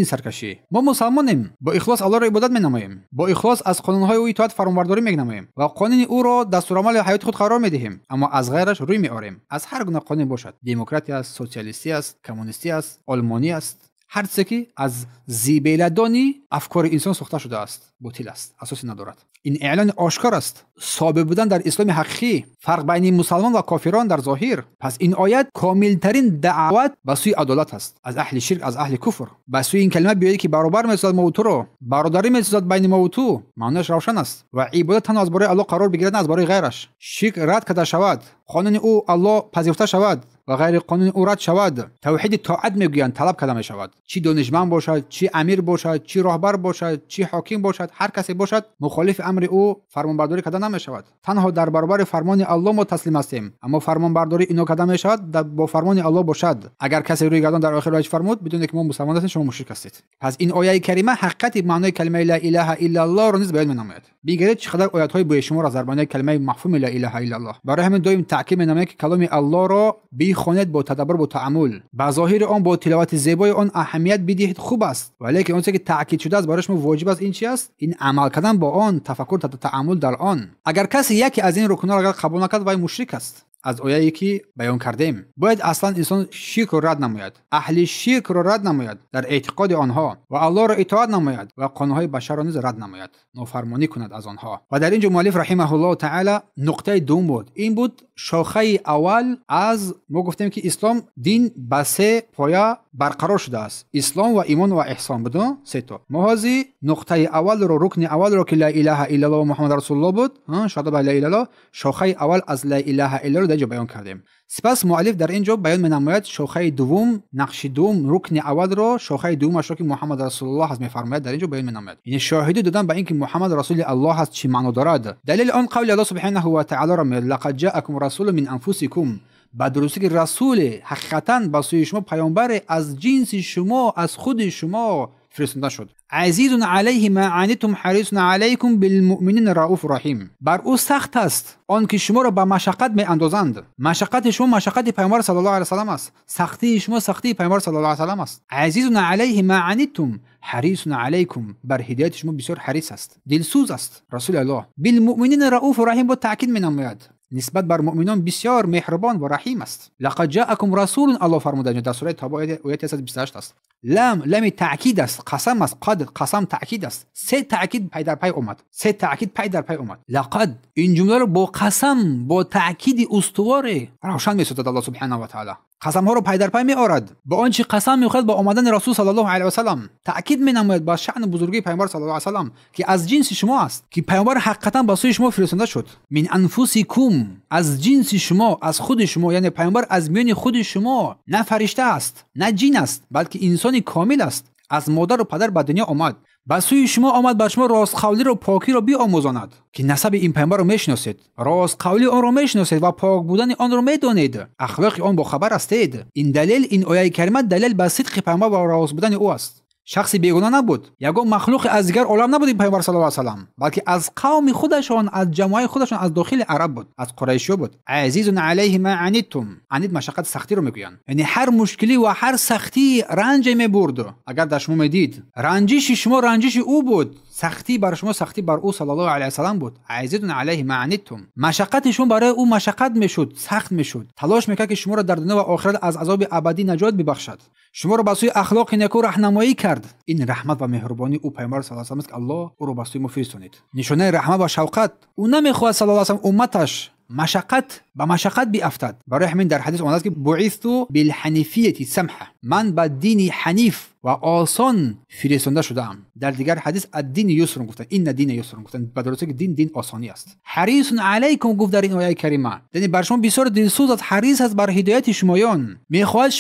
سرکشی. ما مسلمانیم، با اخلاص الله را عبادت می‌نماییم، با اخلاص از قانون‌های او اطاعت فرمانبرداری می‌نماییم و قانون او را دستورالعمل حیات خود قرار می‌دهیم، اما از غیرش روی می‌آریم. از هر گونه قانون باشد، دموکراتی است، سوسیالیستی است، کمونیستی است، آلمانی است، هر چیزی که از زیبیلدانی افکار انسان ساخته شده است، باطل است، اساسی ندارد. این اعلان آشکار است، ثابت بودن در اسلام حقیقی، فرق بین مسلمان و کافران در ظاهر. پس این آیت کاملترین دعوت به سوی عدالت است، از اهل شرک، از اهل کفر، به سوی این کلمه بیایید که برابر می‌سازد ما و تو را، برادری می‌سازد بین ما و تو. معنیش روشن است و عبادت تنها از برای الله قرار بگیرد، نه از برای غیرش. شرک رد کرده شود، قانون او الله پذیرفته شود و غیر قانون او رد شود. توحید طاعت میگویند طلب کرده می شود، چی دانشمند باشد، چی امیر باشد، چی راهبر باشد، چی حاکم باشد، هر کسی باشد مخالف امر او فرمانبرداری کرده نمی شود. تنها در برابر فرمان الله ما تسلیم هستیم، اما فرمانبرداری اینو کرده می شود با فرمان الله باشد. اگر کسی روی گردان در آخر رایج فرمود بدونید که ما مسلمان هستیم، شما مشرک هستید. پس این آیه کریمه حقیقت معنای کلمه لا اله الا الله را نیز بیان می‌نماید. بگیرید چقدر آیات های به شما را در معنای کلمه مفهوم لا اله الا الله. برای همین دویم تاکید می‌نماید که کلام الله را بخوانید با تدبر، با تأمل، با ظاهر آن، با تلاوت زیبای آن اهمیت بدهید، خوب است، ولی اون چیزی که تاکید شده است برایش ما واجب است این چی است؟ این عمل کردن با آن، تفکر، تأمل در آن. اگر کسی یکی از این رکن‌ها را قبول نکرد وای مشرک است. از آیه‌ای که بیان کردیم باید اصلا انسان شرک را رد نماید، اهل شرک را رد نماید در اعتقاد آنها و الله را اطاعت نماید و قانون‌های بشر را نیز رد نماید، نافرمانی کند از آنها. و در اینجا مؤلف رحمه الله تعالی نقطه دوم بود، این بود شاخه اول از ما گفتیم که اسلام دین به سه پایه برقرار شده است، اسلام و ایمان و احسان، بدون سه تا. موازی نقطه اول رو، رکن اول رو که لا اله الا الله محمد رسول الله بود، شهادت به لا اله الا الله، شاخه اول از لا اله الا الله در اینجا بیان کردیم. سپس مؤلف در اینجا بیان می‌نماید شاخه دوم، نقش دوم، رکن اول رو، شاخه دومش رو که محمد رسول الله هست می‌فرماید در اینجا بیان می‌نماید. یعنی شاهدی دادن به اینکه محمد رسول الله هست چی معنی دارد. دلیل آن قول الله سبحانه و تعالی را میگه لقد جاءکم رسول من انفسکم، به درستی که رسول حقیقتا به سوی شما پیامبر از جنس شما از خود شما فرستاده شد. عزیز علیه ما عنتم حریص علیکم بالمؤمنین رؤوف رحیم. بر او سخت است آن که شما را به مشقت می اندازند. مشقت شما مشقت پیامبر صلی الله علیه و سلم است، سختی شما سختی پیامبر صلی الله علیه و سلم است. عزیز علیه ما عنتم حریص علیکم. بر هدایت شما بسیار حریص است، دلسوز است. رسول الله بالمؤمنین رؤوف رحیم با تاکید می نماید نسبت بر مؤمنان بسیار مهربان و رحیم است. لقد جاءکم رسول، الله فرموده در سوره توبه آیه 128 است. لام تاکید است، قسم است، قد قسم تاکید است. سه تاکید پی در پی اومد، سه تاکید پی در پی اومد. لقد این جمله رو با قسم با تاکید استوار روشن می‌سازد الله سبحانه و تعالی. قسم ها رو پی در پی می آورد. با آنچه قسم می‌خورد با آمدن رسول صلی الله علیه و سلم تاکید می‌نماید با شأن بزرگی پیامبر صلی الله علیه و سلم که از جنس شما است، که پیامبر حقیقتا با سوی شما فرستاده شد. من انفسکم، از جنس شما، از خود شما، یعنی پیامبر از میان خود شما، نه فرشته است نه جن است بلکه انسان کامل است. از مادر و پدر به دنیا آمد، به سوی شما آمد بر شما راستقولی و پاکی را بیاموزاند که نسب این پیامبر را میشناسید، راستقولی آن را میشناسید و پاک بودن آن را میدانید، اخلاق آن با خبر هستید. این دلیل، این آیه کریمه دلیل به صدق پیامبر و راست بودن او است. شخصی بیگناه نبود، یگان مخلوق از دیگر عالم نبود این پیامبر صلی الله علیه و سلم، بلکه از قوم خودشان، از جماعت خودشان، از داخل عرب بود، از قریشی بود. عزیز علیه ما عنتم، عنت مشقت سختی رو میگویند، یعنی هر مشکلی و هر سختی رنج میبرد. اگر در شما میدید رنجش شما رنجش او بود، سختی بر شما سختی بر او صلی الله علیه و سلم بود. عزیز علیه ما عنتم، مشقت شما برای او مشقت میشد، سخت میشد، تلاش میکرد که شما را در دنیا و آخرت از عذاب ابدی نجات ببخشد، شما را به سوی اخلاق نیکو راهنمایی کرد. این رحمت و مهربانی او پیامبر صلی الله علیه و سلم است که الله او را به سوی ما فرستانید. نشانه رحمت و شفقت. او نمیخواهد صلی الله علیه و سلم امتش مشقت به مشقت بیافتد. برای همین در حدیث آمده است که بعثت بالحنیفیه سمحه، من به دین حنیف و آسان فرستاده شدم. در دیگر حدیث الدین یسر گفتن، این دین یسر گفتن، به درستی که دین آسانی است. حریص علیکم گفت در این آیه کریمه، یعنی بر شما بسیار دلسوز است، حریص است بر هدایت شمایان. میخواهد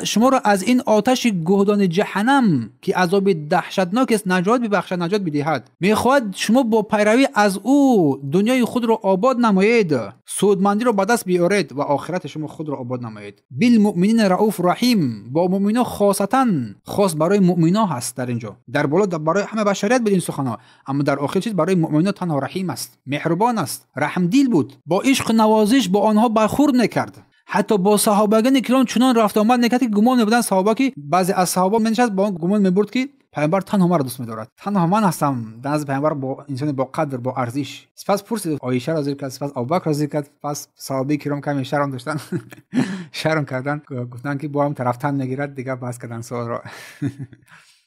شما را از این آتش گهدان جهنم که عذاب دهشتناک است نجات ببخشد، نجات بدهد. میخواهد شما با پیروی از او دنیای خود را آباد نمایید، سودمندی را به دست بیارید و آخرت شما خود را آباد نمایید. بالمؤمنین رؤوف رحیم، با مؤمنان خاصتا خاص برای مؤمنا هست. در اینجا در بالا برای همه بشریت بود این سخنها، اما در آخر چیز برای مؤمنا تنها رحیم است، مهربان است، رحم دل بود، با عشق نوازش با آنها برخورد نکرد. حتی با صحابگان کرام چنان رفت آمد نکرد که گمان می‌بردند صحابه که بعضی از صحابه منشست با گمان می‌برد که پیامبر تنها ما را دوست می‌دارد، تنها من هستم نزد پیامبر با انسان با قدر با ارزش. سپس پرسید عایشه را ذکر کرد، سپس ابوبکر را ذکر کرد، پس صحابه کرام کمی شرم داشتن شرم کردن، گفتن که با هم طرفتن نگیرد، دیگه بحث کردن سوال را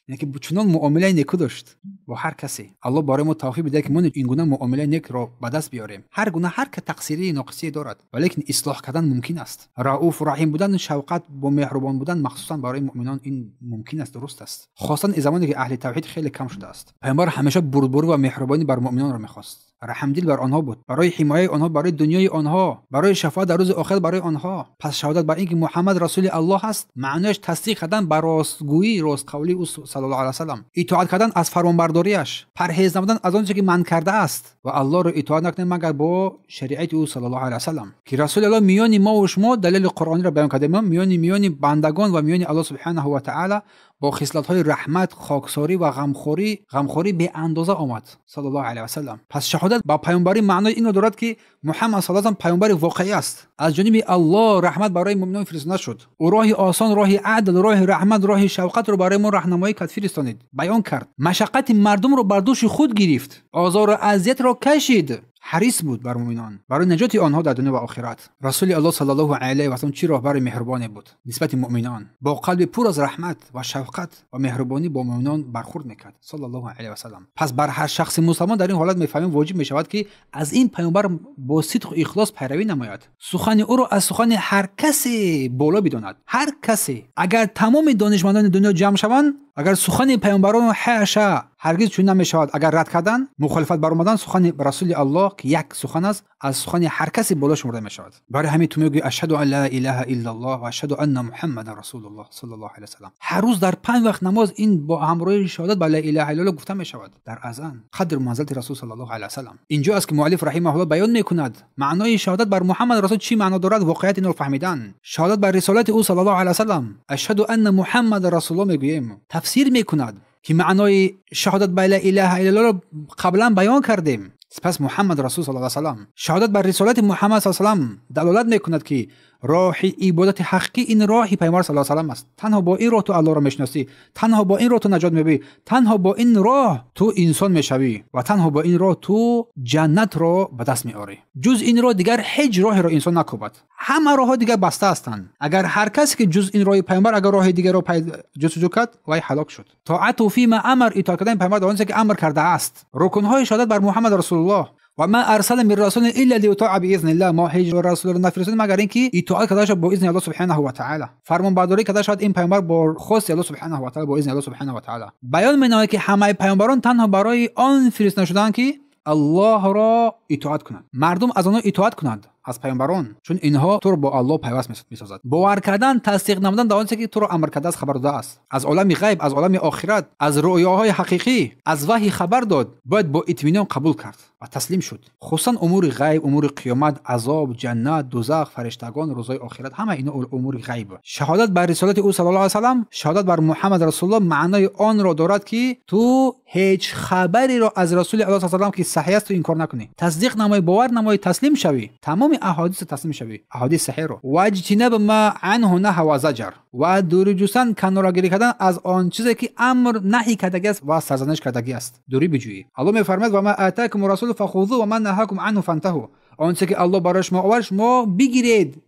یعنی که چنان معامله نیک داشت با هر کسی. الله برای ما توفیق بده که ما این گونه معامله نیک را به دست بیاریم. هر گونه هر که تقصیری ناقصی دارد ولیکن اصلاح کردن ممکن است. رؤوف رحیم بودن، شفقت با مهربان بودن مخصوصا برای مؤمنان این ممکن است، درست است، خاصا زمانی که اهل توحید خیلی کم شده است. پیامبر همیشه بردباری و مهربانی بر مؤمنان را می‌خواست، رحمدل بر آنها بود، برای حمایت آنها، برای دنیای آنها، برای شفاعت در روز آخرت برای آنها. پس شهادت بر اینکه محمد رسول الله است معنیش تصدیق کردن بر راستگویی، راستقولی او صلی الله علیه و سلم، اطاعت کردن از فرمانبرداریش، پرهیز نمودن از آنچه که من کرده است و الله را اطاعت نکنیم مگر با شریعت او صلی الله علیه و سلم، که رسول الله میان ما و شما دلیل قرآنی را بیان کرده، میان بندگان و میان الله سبحانه و تعالی با خصلت‌های رحمت، خاکساری و غمخوری به اندازه آمد صلی الله علیه و سلم. پس شهادت با پیامبری معنای این دارد که محمد صلی الله علیه و سلم پیامبر واقعی است، از جانب الله رحمت برای مؤمنان فرستاده شد. او راه آسان، راه عدل، راه رحمت، راه شفقت رو برای ما راهنمایی کرد، فرستانید، بیان کرد. مشقت مردم رو بر دوش خود گرفت، آزار و اذیت را کشید، حریص بود بر مؤمنان برای نجات آنها در دنیا و آخرت. رسول الله صلی الله علیه و سلم چی راهبر مهربانی بود نسبت مؤمنان، با قلب پر از رحمت و شفقت و مهربانی با مؤمنان برخورد میکرد صلی الله علیه و سلم. پس بر هر شخص مسلمان در این حالت میفهمیم واجب میشود که از این پیامبر با صدق و اخلاص پیروی نماید، سخن او را از سخن هر کسی بالا بداند. هر کسی، اگر تمام دانشمندان دنیا جمع شوند اگر سخن پیامبران حاشا هرگز چون نمیشود اگر رد کردن مخالفت بر اومدن سخن رسول الله که یک سخن است از سخن هر کسی بالا شمرده میشود. برای همین تو میگی اشهد ان لا اله الا الله و اشهد ان محمد رسول الله صلی الله علیه و سلم. هر روز در 5 وقت نماز این با همراهی شهادت با لا اله الا الله گفته میشود در اذان قدر منزلت رسول صلی الله علیه و سلم. اینجا است که مؤلف رحمه الله بیان میکند معنای شهادت بر محمد رسول چی معنا دارد، واقعیت اینو فهمیدن. شهادت بر رسالت او صلی الله علیه و سلم اشهد ان محمد رسول الله میگوییم، تفسیر میکند که معنای شهادت به لا اله الا الله قبلا بیان کردیم. سپس محمد رسول صلی الله علیه و سلم شهادت بر رسالت محمد صلی الله علیه و سلم دلالت میکند که راه عبادت حقیقی این راه پیامبر صلی الله علیه و سلم است. تنها با این راه تو الله را میشناسی، تنها با این راه تو نجات میبری، تنها با این راه تو انسان میشوی و تنها با این راه تو جنت را به دست میاری. جز این راه دیگر هیچ راه را انسان نکوبد. همه راه ها دیگر بسته هستند. اگر هر کسی که جز این راه پیامبر اگر راه دیگر را جستجو کرد وای هلاک شد. طاعت و فیما امر، اطاعت کردن پیامبر در آنچه که امر کرده است. رکن های شهادت بر محمد رسول الله و ما ارسل من رسول الا لیطاع باذن الله، ما هیچ رسول را نفرستیم مگر اینکه اطاعت کرده شود با اذن الله سبحانه و تعالی. فرمان برداری کرده شود این پیامبر با خواست الله سبحانه و تعالی، با اذن الله سبحانه و تعالی. بیان می‌نماید که همه پیامبران تنها برای آن فرستاده شدند که الله را اطاعت کنند. مردم از آنها اطاعت کنند از پیامبران، چون اینها تو رو با الله پیوست می‌سازد. باور کردن، تصدیق نمودن در آنچه که تو رو امر کرده است خبر داده است. از عالم غیب، از عالم آخرت، از رؤیاهای حقیقی، از وحی خبر داد، باید با اطمینان قبول کرد و تسلیم شد. خصوصا امور غیب، امور قیامت، عذاب، جنت، دوزخ، فرشتگان، روزهای آخرت، همه اینا امور غیب. شهادت بر رسالت او صلی الله علیه و سلم، شهادت بر محمد رسول الله معنای آن را دارد که تو هیچ خبری را از رسول الله صلی الله علیه و سلم که صحیح است تو انکار نکنی. تصدیق نمایی، باور نمایی، تسلیم شوی. تمام احادیث تسلیم شوی، احادیث صحیح رو. و اجتناب ما عنه نهی و زجر، و دوری جستن، کنارگیری کردن از آن چیزی که امر نهی کردگی است و سرزنش کردگی است، دوری بجویی. الله میفرماید و ما آتاکم الرسول فخذوه و ما نهاکم عنه فانتهوا. آنچه که الله برای شما آورد شما بگیرید.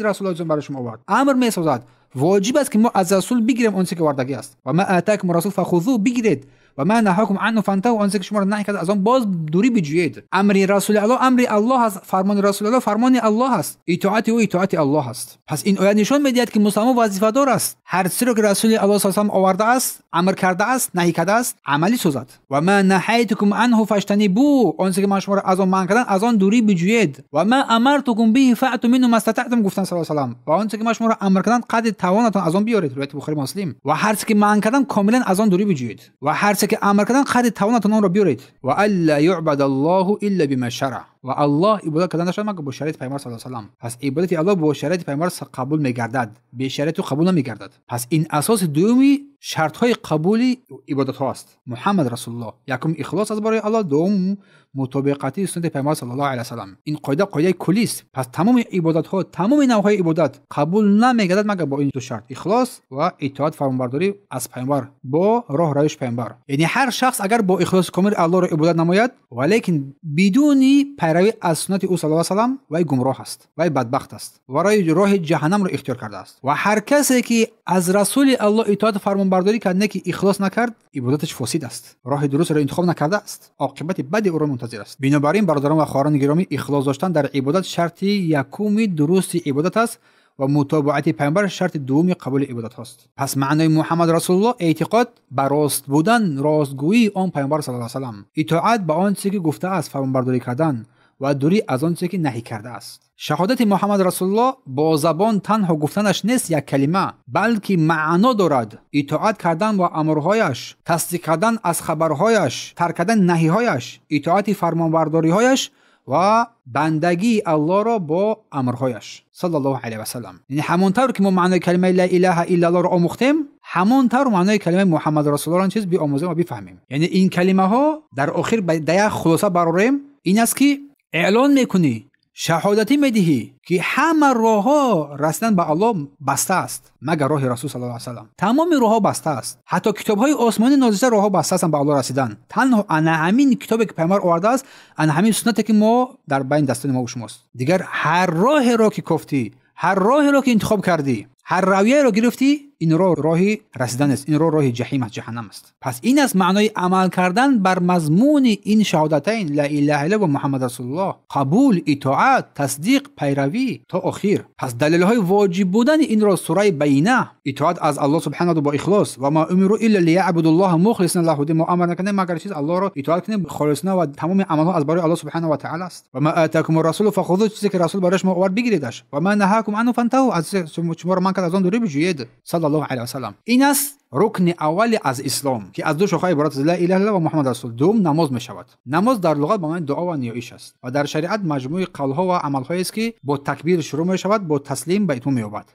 رسول الله برای شما آورد، امر میسازد. واجب است که ما از رسول بگیریم آنچه که آوردگی است. و ما آتاکم الرسول فخذوه، بگیرید. و ما نهاکم عنه فانتهوا، آنچه که شما را نهی کرد از آن باز دوری بجویید. امر رسول الله امر الله است، فرمان رسول الله فرمان الله است، اطاعت او اطاعت الله است. پس این آیه نشون میدهد که مسلمان وظیفه دار است هر چیزی که رسول الله صلی الله علیه و آورده است، امر کرده است، نهی کرده است، عملی سازد. و ما نهیتکم عنه فاجتنبوه، آنچه که من شما را از آن منع کردم از آن دوری بجویید. و ما امرتکم به فاتوا منه ما استطعتم، گفتن صلی الله علیه و سلم، و آنچه که من شما را امر کردم قدر توانتان از آن بیارید. روایت بخاری مسلم. و هر چیزی که منع کردم کاملا از آن دوری بجویید و هر چیزی که امر کردم قدر توانتان آن را بیارید. و الا یعبد الله الا بما شرع، و الله عبادت کردن نشود مگر با شریعت پیامبر صلی الله علیه و سلم. پس عبادت الله با شریعت پیامبر قبول میگردد، به شریعت قبول نمیگردد. پس این اساس دومی شرط های قبول عبادت ها است. محمد رسول الله، یکم اخلاص از برای الله، دوم مطابقتی سنت پیامبر صلی الله علیه و سلم. این قاعده کلی است. پس تمام عبادت ها، تمام نوع عبادت قبول نمیگردد مگر با این دو شرط، اخلاص و اطاعت فرمانبرداری از پیامبر با راه روش پیامبر. یعنی هر شخص اگر با اخلاص کامل الله را عبادت نماید ولیکن بدون پیروی از سنت او صلی الله علیه و سلم، وای گمراه است، وای بدبخت است و راه جهنم را اختیار کرده است. و هر کسی که از رسول الله اطاعت فرمانبرداری کرد که اخلاص نکرد، عبادتش فاسد است، راه درست را انتخاب نکرده است، عاقبت بدی او را منتظر است. بنابراین برادران و خواهران گرامی، اخلاص داشتن در عبادت شرط یکم درست عبادت است و متابعت پیامبر شرط دوم قبول عبادت هاست. پس معنای محمد رسول الله اعتقاد بر راست بودن، راستگویی آن پیامبر صلی الله علیه و سلم، اطاعت به آن چیزی که گفته است فرمانبرداری کردن و دوری از آن چیزی که نهی کرده است. شهادت محمد رسول الله با زبان تنها گفتنش نیست یک کلمه، بلکه معنا دارد. اطاعت کردن با امرهایش، تصدیق کردن از خبرهایش، ترک کردن نهیهایش، اطاعت فرمانبرداریهایش و بندگی الله را با امرهایش صلی الله علیه و سلم. یعنی همونطور که ما معنای کلمه لا اله الا الله را آموختیم، همونطور معنای کلمه محمد رسول الله را چیز بیاموزیم و بفهمیم. یعنی این کلمه ها در آخر به یک خلاصه برآوریم، این است که اعلان میکنی، شهادتی میدهی که همه راه ها رسیدن به الله بسته است مگر راه رسول صلی الله علیه و سلم. تمام راه ها بسته است، حتی کتاب های آسمانی نازل راه ها بسته است به الله رسیدن. تنها انا همین کتابی که پیامبر آورده است، انا همین سنتی که ما در بین دستان ما و شماست. دیگر هر راه را که گفتی، هر راه را که انتخاب کردی، هر رویه را گرفتی، این راه رسیدن است، این راه جهنم است، جهنم است. پس این است معنای عمل کردن بر مضمون این شهادتین لا اله الا و محمد رسول الله، قبول، اطاعت، تصدیق، پیروی تا آخر. پس دلیل های واجب بودن این را سوره بینه اطاعت از الله سبحانه با اخلاص و ما امروا الا ليعبدوا الله مخلصین له الدین. ما امر نکنیم مگر چیز الله را اطاعت کنیم خالصانه و تمام عملها از برای الله سبحانه و تعالی است. و ما اتاکم الرسول فخذوه، چیزی که رسول برای شما آورد بگیریدش. و ما نهاکم عنه فانتهوا، از شما را من کرد از آن دوری بجویید. صلی الله علیه و سلم. این است رکن اولی از اسلام که از دو شاخه عبارت از لا اله الا الله و محمد رسول. دوم نماز می شود. نماز در لغت به معنی دعا و نیایش است و در شریعت مجموعه قولها و عملهایی است که با تکبیر شروع می شود، با تسلیم به اتمام می یابد.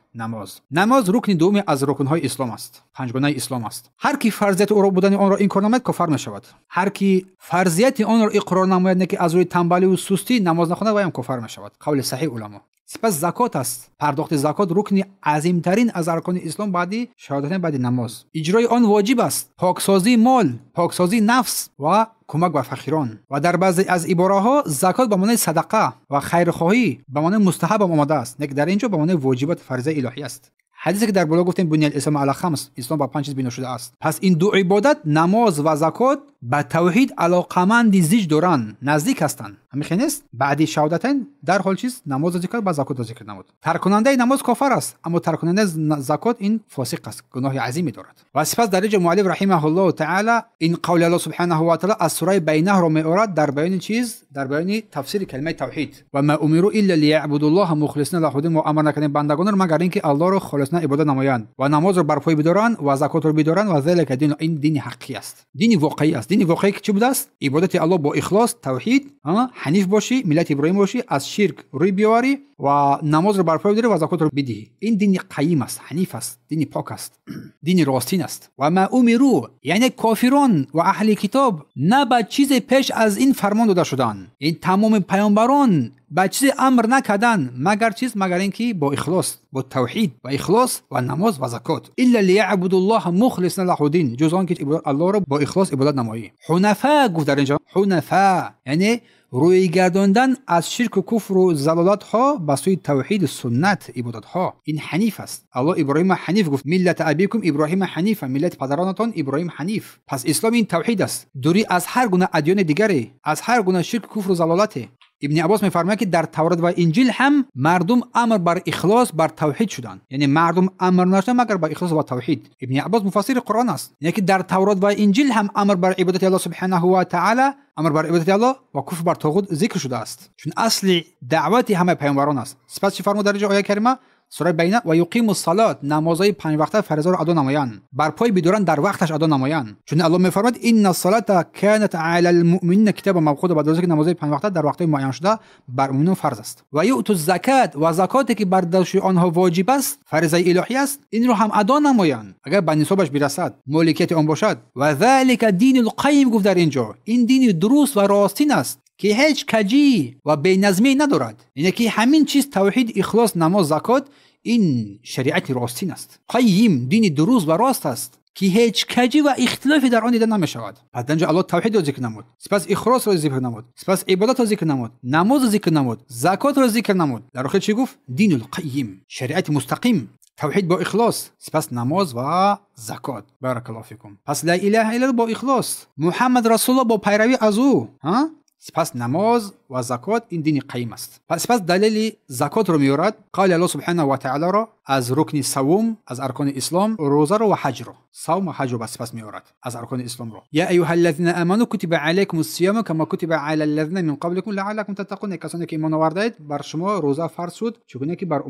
نماز رکن دوم از رکنهای اسلام است، پنجگانه اسلام است. هر کی فرضیت او را بودن آن را انکار نماید کافر می شود. هر کی فرضیت آن را اقرار نماید که از روی تنبلی و سستی نماز نخواند و هم کافر می شود. قول صحیح علما. سپس زکات است. پرداخت زکات رکن عظیمترین از ارکان اسلام بعدی شهادتین بعد نماز. اجرای آن واجب است. پاکسازی مال، پاکسازی نفس و کمک به فقیران. و در بعضی از عباره‌ها زکات به معنی صدقه و خیرخواهی به معنی مستحب آمده است، نه در اینجا به معنی واجبات فرضی الهی است. حدیثی که در بالا گفتیم بنی الاسلام علی خمس، اسلام با 5 چیز بنا شده است. پس این دو عبادت نماز و زکات به توحید علاقمند زیج دارن، نزدیک هستند. همین است بعد شهادتین در حال چیز نماز و ذکر با زکات و ذکر نمود. ترک کننده نماز کافر است، اما ترک کننده زکات این فاسق است، گناه عظیمی دارد. و سپس در اینجا مؤلف رحمه الله تعالی این قول الله سبحانه و تعالی از سوره بینه را میآورد در بیان چیز، در بیان تفسیر کلمه توحید. و ما امروا الا ليعبدوا الله مخلصین له الدین. امر نکنیم بندگان را مگر اینکه الله را خالصانه عبادت نمایند و نماز را برپای بدارند و زکات را بدارند و ذلک دین، این دین حقیقی است، دین واقعی است. دین واقعی که چه بوده است؟ عبادت الله با اخلاص، توحید، حنیف باشی، ملت ابراهیم باشی، از شرک روی بیاری و نماز رو برپای بداری و زکات رو بدهی. این دین قیم است، حنیف است، دین پاک است، دین راستین است. و ما امروا یعنی کافران و اهل کتاب نه به چیز پیش از این فرمان داده شدند. این تمام پیامبران به چیز امر نکردن مگر چیز، مگر اینکه با اخلاص، با توحید و اخلاص و نماز و زکات. الا ليعبدوا الله مخلصین له الدین، جز آن که الله را با اخلاص عبادت نمایی. حنفا گفت در اینجا، حنفا یعنی روی گرداندن از شرک و کفر و ضلالت ها به سوی توحید سنت عبادت ها. این حنیف است. الله ابراهیم حنیف گفت ملت ابیکم ابراهیم حنیف، ملت پدرانتان ابراهیم حنیف. پس اسلام این توحید است، دوری از هر گونه ادیان دیگری، از هر گونه شرک، کفر و ضلالت. ابن عباس میفرماید که در تورات و انجیل هم مردم امر بر اخلاص بر توحید شدند، یعنی مردم امر نشدند مگر بر اخلاص و توحید. ابن عباس مفسر قرآن است، یعنی که در تورات و انجیل هم امر بر عبادت الله سبحانه و تعالی، امر بر عبادت الله و کفر بر طاغوت ذکر شده است، چون اصل دعوت همه پیامبران است. سپس چه فرمود در آیه کریمه سوره بینه؟ و یقیم الصلاه، نمازهای 5 وقته فرضا را ادا نمایند، بر پای بدارن در وقتش ادا نمایند، چون الله میفرماید ان الصلاه کانت علی المؤمنین کتابا موقوتا، بعد که نمازهای 5 وقته در وقت معین شده بر مؤمنان فرض است. و یؤتوا الزکات، و زکاتی که بر دوش آنها واجب است، فرض الهی است، این رو هم ادا نمایند اگر به نصابش برسد، مالکیت آن باشد. و ذلک دین القیم گفت در اینجا، این دین درست و راستین است که هیچ کجی و بی‌نظمی ندارد. یعنی که همین چیز توحید، اخلاص، نماز، زکات، این شریعت راستین است. قیم، دین درست و راست است که هیچ کجی و اختلافی در آن دیده نمی شود. پس اینجا الله توحید را ذکر نمود، سپس اخلاص را ذکر نمود، سپس عبادت را ذکر نمود، نماز را ذکر نمود، زکات را ذکر نمود. در آخر چی گفت؟ دین القیم، شریعت مستقیم، توحید با اخلاص، سپس نماز و زکات. بارک الله فیکم. پس لا اله الا الله با اخلاص، محمد رسول الله با پیروی از او، سپس نماز و زکات، این دین قیم است. سپس دلیل زکات رو میارد، قال الله سبحانه و تعالی را از رکن سوم از ارکان اسلام، روزه رو و حج رو، صوم و حج رو سپس میارد از ارکان اسلام رو. یا ایها الذین آمنوا کتب علیکم الصیام کما کتب علی الذین من قبلکم لعلکم تتقون. کسانی که ایمان آوردید بر شما روزه فرض شد چگونه که بر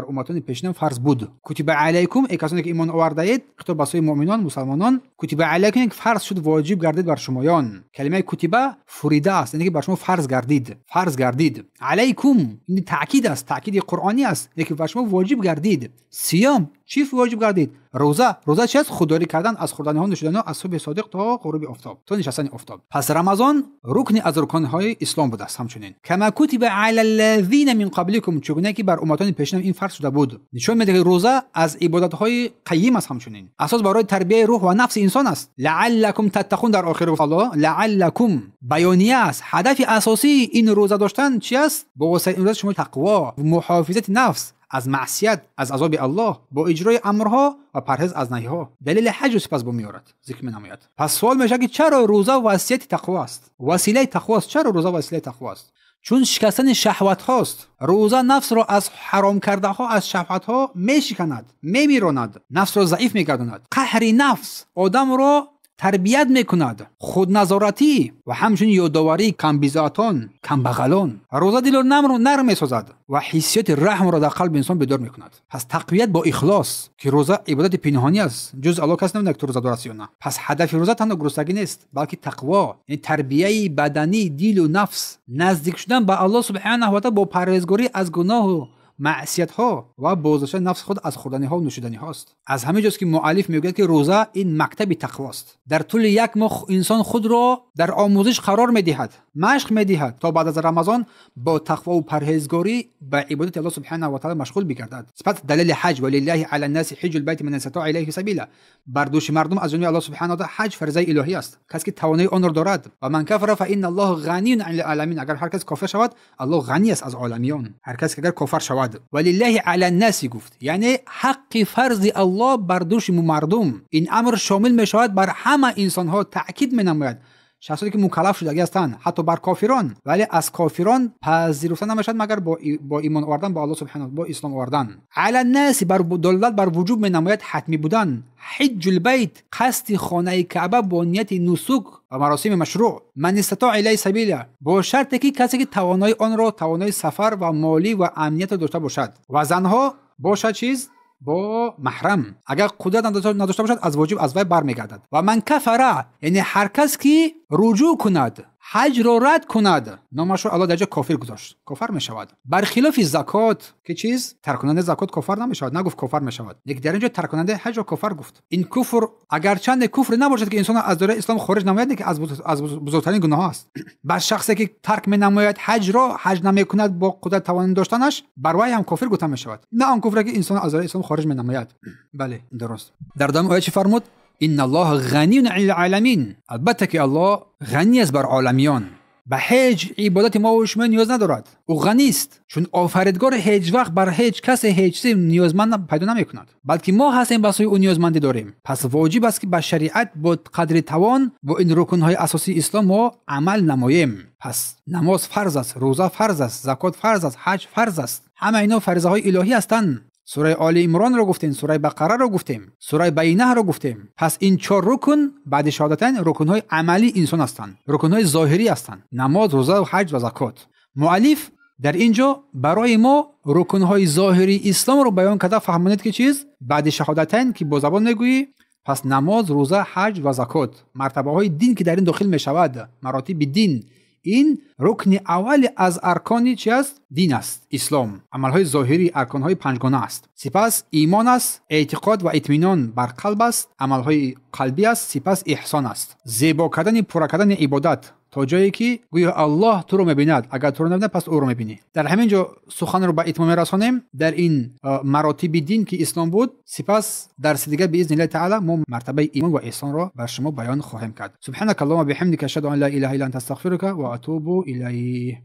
امتان پیشین فرض بود. کتب علیکم، ای کسانی که ایمان آوردید، خطاب به سوی مؤمنان مسلمانان، کتب علیکم فرض شد، واجب گردید بر شمایان. کلمه کتب فریده است، یعنی که بر شما فرض گردید. علیکم این تاکید است، تاکید قرآنی است، یعنی که بر شما واجب گردید. صیام چی واجب گردید؟ روزه چی است؟ خودداری کردن از خوردن ها، نوشیدن ها از صبح صادق تا غروب آفتاب، تا نشستن آفتاب. پس رمضان رکن از رکن های اسلام بود است. همچنین کما کتب علی الذین من قبلکم، چگونه که بر امتان پیشین این فرض شده بود. نشون میده که روزه از عبادت های قیم است، همچنین اساس برای تربیت روح و نفس انسان است. لعلکم تتقون، در آخر الله لعلکم بیانیه است، هدف اساسی این روزه داشتن چی است؟ با واسطه این روزه شما تقوا، محافظت نفس از معصیت از عذاب الله با اجرای امرها و پرهیز از نهیها. دلیل حج سپس با میارد ذکر می‌نماید. پس سوال میشه که چرا روزه وسیله تقوا است؟ وسیله تقوا است. چرا روزه وسیله تقوا است؟ چون شکستن شهوت هاست. روزه نفس را از حرام کرده ها، از شهوت ها میشکند، میمیراند، نفس را ضعیف میگرداند. قهر نفس آدم را تربیت میکند، خودنظارتی و همچنین یادآوری کمبیزاتان، کمبغلان. روزه دل را نرم میسازد و حیثیت رحم را در قلب انسان بیدار میکند. پس تقویت با اخلاص که روزه عبادت پنهانی است، جز الله کس نمیداند که روزه دار است یا نه. پس هدف روزه تنها گرسنگی نیست، بلکه تقوا، یعنی تربیت بدنی، دل و نفس، نزدیک شدن به الله سبحانه و تعالی با پرهیزگاری از گناه و معصیت ها و بازداشتن نفس خود از خوردنی ها و نوشیدنی هاست. از همه جاست که مؤلف میگوید که روزه این مکتب تقوا است. در طول یک ماه انسان خود را در آموزش قرار میدهد، مشق میدهد تا بعد از رمضان با تقوا و پرهیزگاری به عبادت الله سبحانه و تعالی مشغول بگردد. صفت دلیل حج ولله علی الناس حج البیت من استطاع الیه سبیلا. بر دوش مردم از جانب الله سبحانه و تعالی حج فرض الهی است. کسی که توانایی آن را دارد. و من کفر فان الله غنی عن العالمین. اگر هر کس کافر شود الله غنی است از عالمیان. هر کس که اگر کافر شود ولله علی الناس گفت، یعنی حق فرض الله بر دوش مردم. این امر شامل می شود بر همه انسان ها. تاکید می نماید شخصی که مکلف شده هستند حتی بر کافران، ولی از کافران پذیرفته نمیشد مگر با ایمان آوردن با الله سبحانه، با اسلام آوردن. علی الناس بر دلالت بر وجوب می نماید حتمی بودن. حج البیت قصد خانه کعبه با نیت نسک و مراسم مشروع. من استطاع الیه سبیلا، با شرطی که کسی که توانای آن را، توانای سفر و مالی و امنیت داشته باشد. و زنها باشد چیز با محرم. اگر قدرت نداشته باشد از واجب از وی برمیگردد. و من کفره، یعنی هر کس که رجوع کند، حج را رد کند، نامش را الله در جا کافر گذاشت، کافر می شود. برخلاف زکات که چیز ترک کننده زکات کافر نمی شود، نگفت کافر می شود، لیکن در اینجا ترک کننده حج را کافر گفت. این کفر اگرچند کفر نباشد که انسان از دایره اسلام خارج نماید، که از بزرگترین گناه است. بر شخصی که ترک می نماید حج را، حج نمی کند با قدرت توان داشتنش، بر وی هم کافر گفته می شود، نه آن کفر که انسان از دایره اسلام خارج می نماید. بله درست. در ادامه آیه چی فرمود؟ ان الله غنی عن العالمین. البته که الله غنی است بر عالمیان. به هیچ عبادت ما و شما نیاز ندارد. او غنی است، چون آفریدگار هیچ وقت بر هیچ کس هیچ چیز نیازمند پیدا نمیکند، بلکه ما هستیم بسوی او نیازمندی داریم. پس واجب است که به شریعت با قدر توان با این رکن‌های اساسی اسلام ما عمل نماییم. پس نماز فرض است، روزه فرض است، زکات فرض است، حج فرض است. همه اینا فرضه های الهی هستند. سوره آل عمران رو گفتیم، سوره بقره رو گفتیم، سوره بینه رو گفتیم. پس این 4 رکن بعد شهادتین رکن‌های عملی انسان هستند، رکن‌های ظاهری هستند: نماز، روزه و حج و زکات. مؤلف در اینجا برای ما رکن‌های ظاهری اسلام رو بیان کرده. فهمونید که چیز بعد شهادتین که با زبان میگویی، پس نماز، روزه، حج و زکات مرتبه‌های دین که در این داخل میشود، مراتب دین. این رکن اول از ارکان چی است؟ دین است، اسلام. عملهای ظاهری ارکانهای 5 گانه است. سپس ایمان است، اعتقاد و اطمینان بر قلب است، عملهای قلبی است. سپس احسان است، زیبا کردن، پر کردن عبادت تا جایی که گویا الله تو رو میبیند، اگر تو رو نبیند پس او رو میبینی. در همین جا سخن رو به اتمام رسانیم در این مراتب دین که اسلام بود. سپس درس دیگه باذن الله تعالی ما مرتبه ایمان و احسان رو بر شما بیان خواهیم کرد. سبحانك اللهم وبحمدك اشهد ان لا اله الا انت استغفرك و اتوب الیه.